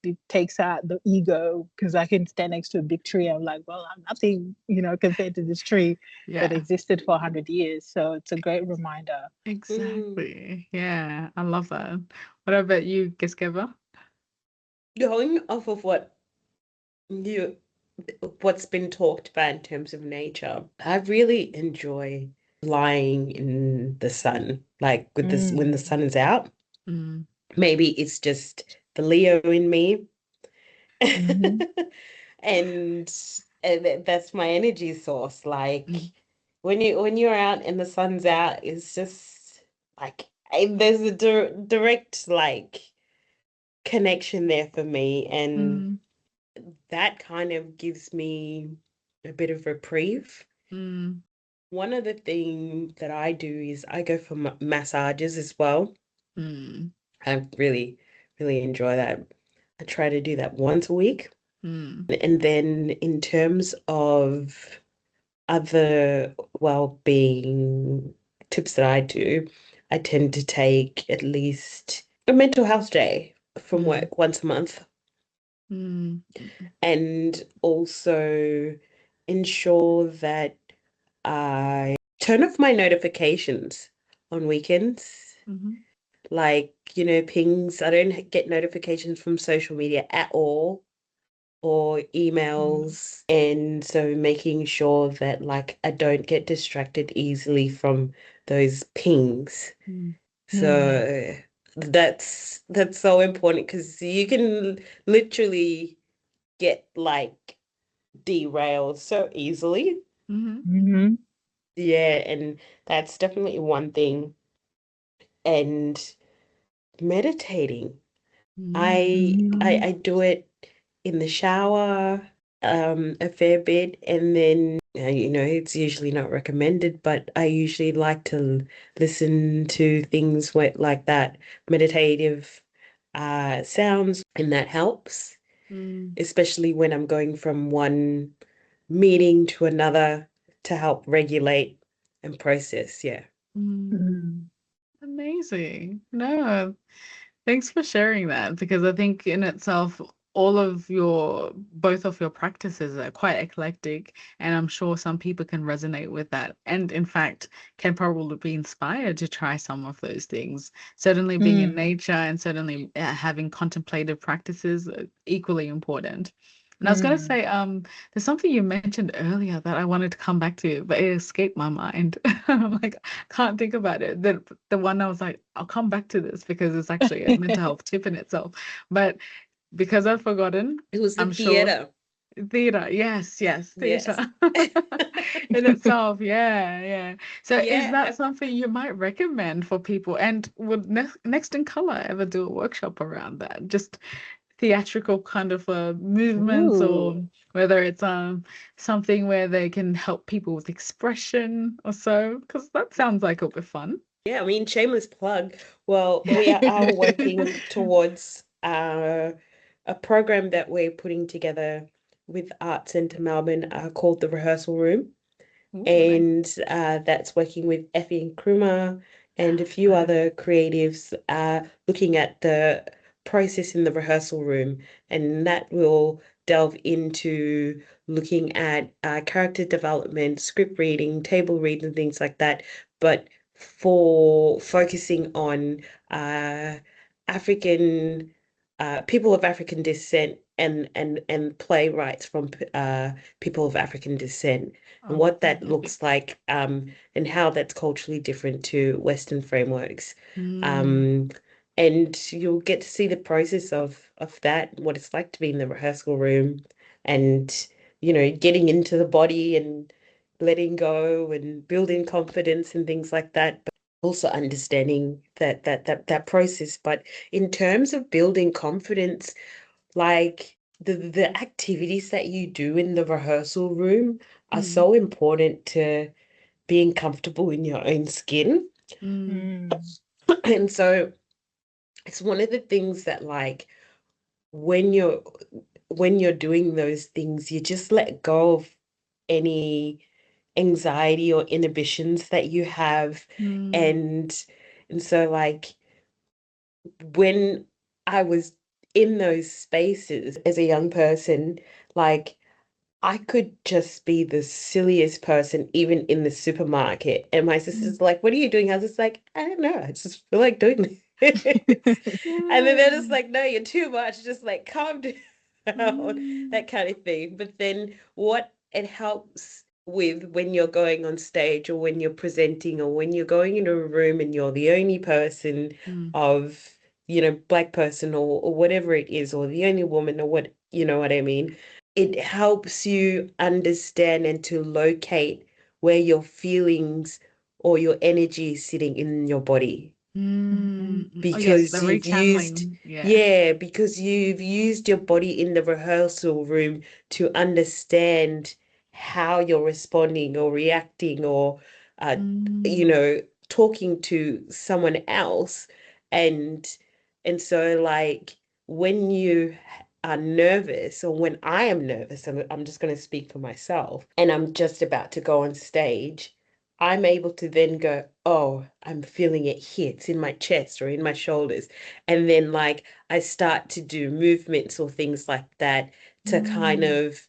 It takes out the ego, because I can stand next to a big tree. I'm like, well, I'm nothing, compared to this tree that Yeah, existed for 100 years. So it's a great reminder. exactly. Yeah, I love that. What about you, Geskeva? Going off of what's been talked about in terms of nature, I really enjoy lying in the sun, like with this when the sun is out. Mm, Maybe it's just the Leo in me. Mm-hmm. And that's my energy source. Like mm, when you're out and the sun's out, it's just like there's a direct like connection there for me, and mm, that kind of gives me a bit of reprieve. mm, One of the things that I do is I go for massages as well. mm, I really, really enjoy that. I try to do that once a week. mm, And then in terms of other well-being tips that I do, I tend to take at least a mental health day from mm, work once a month, mm, and also ensure that I turn off my notifications on weekends. mhm, Like, pings. I don't get notifications from social media at all, or mm, emails. And so making sure that like I don't get distracted easily from those pings. mm, Mm. So that's so important, because you can literally get like derailed so easily. mhm, Mm-hmm. Yeah, and that's definitely one thing. And meditating. mm, I do it in the shower, a fair bit, and then it's usually not recommended, but I usually like to listen to things like that, meditative sounds, and that helps, mm, especially when I'm going from one meeting to another, to help regulate and process. Yeah. mm. Mm. Amazing. No, thanks for sharing that, because I think in itself, both of your practices are quite eclectic, and I'm sure some people can resonate with that. And in fact, can probably be inspired to try some of those things. Certainly being in Mm. nature and certainly having contemplative practices are equally important. And I was going to Mm. say, there's something you mentioned earlier that I wanted to come back to, but it escaped my mind. I'm like, can't think about it. The one I was like, I'll come back to this because it's actually a mental health tip in itself. But because I've forgotten, It was the I'm sure theater. theater. Yes, yes, theater Yes. in itself. Yeah, yeah. So is that Yeah. something you might recommend for people? And would Next in Color ever do a workshop around that? Just theatrical kind of movements, or Ooh. whether it's something where they can help people with expression or so, because that sounds like it'll be fun. Yeah, I mean, shameless plug. Well, we are working towards a program that we're putting together with Art Centre Melbourne, called the Rehearsal Room. Ooh, nice. And that's working with Effie and Kruma and a few Right. other creatives, looking at the process in the rehearsal room. And that will delve into looking at character development, script reading, table reads, and things like that. But for focusing on uh, African people of African descent, and playwrights from people of African descent, and Oh, what that looks like, and how that's culturally different to Western frameworks. mm, Um, and you'll get to see the process of that, what it's like to be in the rehearsal room, and getting into the body and letting go and building confidence and things like that. But also understanding that process. But in terms of building confidence, like the activities that you do in the rehearsal room are mm, so important to being comfortable in your own skin. mm, Mm. And so it's one of the things that, like, when you're doing those things, you just let go of any anxiety or inhibitions that you have. mm, And so, like, when I was in those spaces as a young person, like I could just be the silliest person, even in the supermarket. And my sister's like, "What are you doing?" I was just like, "I don't know. I just feel like doing this." And then they're just Mm, like, "No, you're too much. Just like calm down," mm, that kind of thing. But then what it helps with when you're going on stage or when you're presenting or when you're going into a room and you're the only person mm, of, black person or whatever it is, or the only woman or what, you know what I mean? It helps you understand and to locate where your feelings or your energy is sitting in your body Oh yes, the because rechanneling. Yeah. you've used your body in the rehearsal room to understand how you're responding or reacting or uh you Mm, know talking to someone else. And and so like when you are nervous, or when I am nervous, I'm just going to speak for myself, and I'm just about to go on stage, I'm able to then go, oh, I'm feeling it here. It's in my chest or in my shoulders. And then, like, I start to do movements or things like that to kind mm, of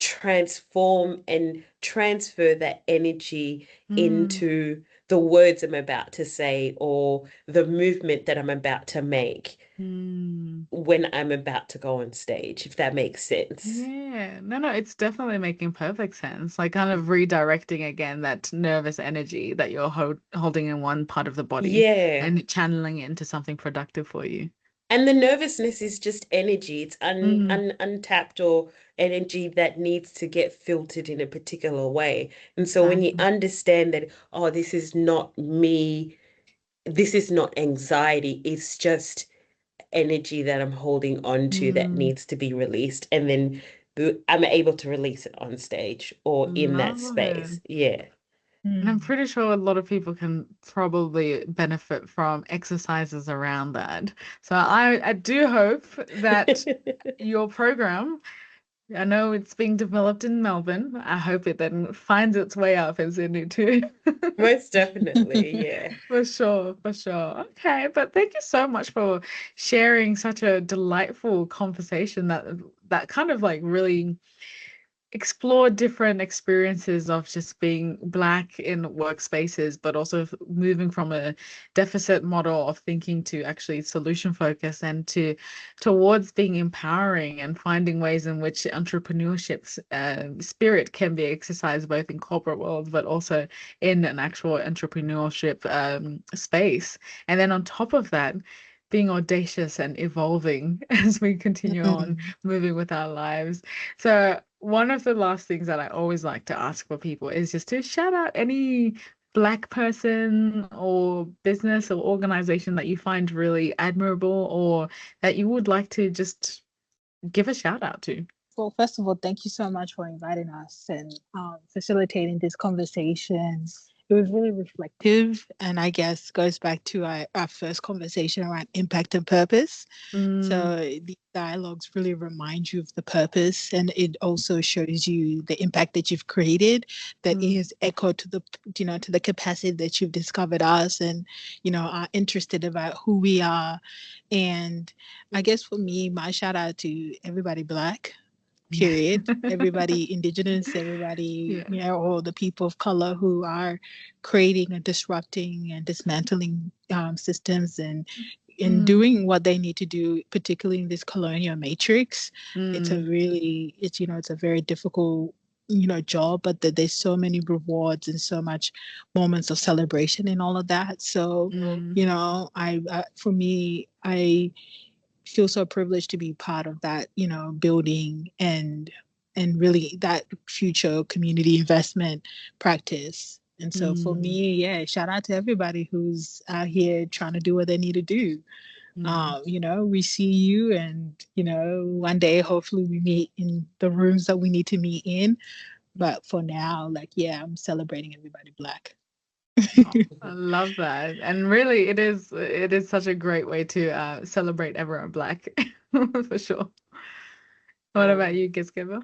transform and transfer that energy mm, into the words I'm about to say or the movement that I'm about to make mm. when I'm about to go on stage, if that makes sense. Yeah, no, it's definitely making perfect sense. Like kind of redirecting again that nervous energy that you're holding in one part of the body Yeah. and channeling it into something productive for you. And the nervousness is just energy. It's Mm, untapped or energy that needs to get filtered in a particular way. And so when you exactly. understand that, oh, this is not me, this is not anxiety, it's just energy that I'm holding on to that Mm, needs to be released. And then I'm able to release it on stage or in that love it. space. Yeah. And I'm Mm. pretty sure a lot of people can probably benefit from exercises around that. So I do hope that your program, I know it's being developed in Melbourne. I hope it then finds its way up in Sydney too. Most definitely. Yeah. For sure, for sure. Okay, but thank you so much for sharing such a delightful conversation that kind of like really explore different experiences of just being Black in workspaces, but also moving from a deficit model of thinking to actually solution focus and towards being empowering and finding ways in which entrepreneurship spirit can be exercised both in corporate world, but also in an actual entrepreneurship space. And then on top of that, being audacious and evolving as we continue on Mm. moving with our lives. So one of the last things that I always like to ask for people is just to shout out any Black person or business or organization that you find really admirable or that you would like to just give a shout out to. Well, first of all, thank you so much for inviting us and facilitating this conversation. It was really reflective, and I guess goes back to our first conversation around impact and purpose. Mm, So these dialogues really remind you of the purpose, and it also shows you the impact that you've created that mm, is echo to the to the capacity that you've discovered us, and are interested about who we are. And I guess for me, my shout out to everybody Black, yeah. period. Everybody Indigenous, everybody, Yeah. all the people of color who are creating and disrupting and dismantling systems and in Mm, doing what they need to do, particularly in this colonial matrix. mm, It's a very difficult job, but there's so many rewards and so much moments of celebration and all of that. So mm, for me, I feel so privileged to be part of that, building and really that future community investment practice. And so for mm, me, yeah, shout out to everybody who's out here trying to do what they need to do. mm. We see you, and one day hopefully we meet in the rooms that we need to meet in. But for now, like, yeah, I'm celebrating everybody Black. Oh, I love that. And really it is such a great way to celebrate everyone Black for sure. What about Um, you, Geskeva?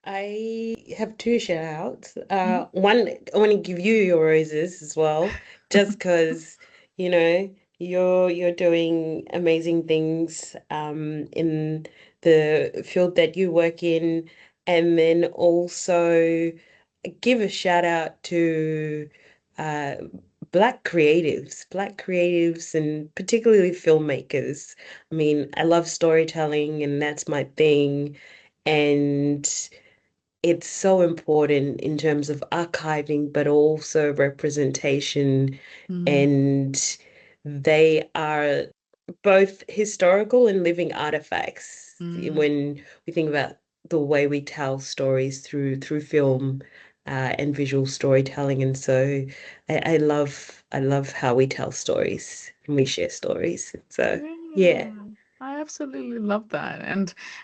I have two shout outs. Mhm. One, I want to give you your roses as well, just because, you know, You're doing amazing things in the field that you work in, and then also give a shout out to uh, Black creatives, and particularly filmmakers. I mean, I love storytelling, and that's my thing, and it's so important in terms of archiving, but also representation. Mm, And they are both historical and living artifacts mm. when we think about the way we tell stories through film and visual storytelling. And so I love how we tell stories and we share stories. So yeah, Yeah, I absolutely love that.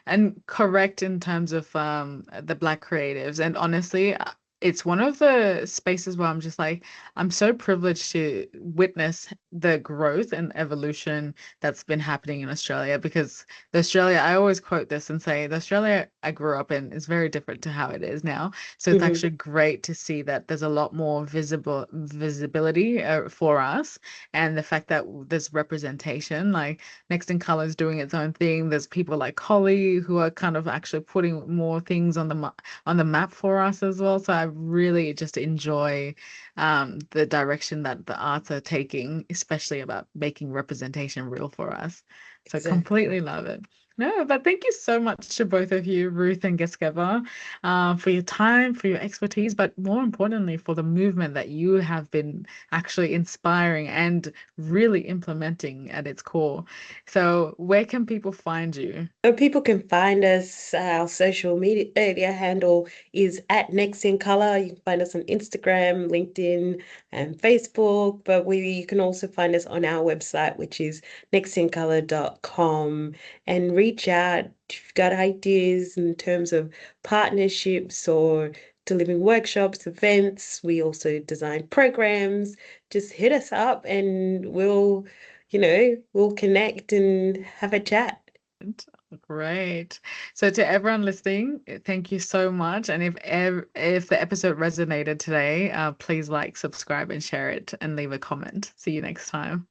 And correct in terms of the Black creatives. And honestly, it's one of the spaces where I'm just like, I'm so privileged to witness the growth and evolution that's been happening in Australia, because the Australia, I always quote this and say, the Australia I grew up in is very different to how it is now. So it's hmm actually great to see that there's a lot more visibility for us, and the fact that there's representation, like Next in Color is doing its own thing. There's people like Holly who are kind of actually putting more things on on the map for us as well. So I really just enjoy the direction that the arts are taking, especially about making representation real for us. So completely exactly. love it. No, but thank you so much to both of you, Ruth and Geskeva, for your time, for your expertise, but more importantly, for the movement that you have been actually inspiring and really implementing at its core. So, where can people find you? So people can find us. Our social media handle is at Next in Color. You can find us on Instagram, LinkedIn, and Facebook. But you can also find us on our website, which is nextincolor.com, and reach out if you've got ideas in terms of partnerships or delivering workshops, events. We also design programs. Just hit us up and we'll connect and have a chat. Great. So to everyone listening, thank you so much. And if the episode resonated today, please like, subscribe, and share it, and leave a comment. See you next time.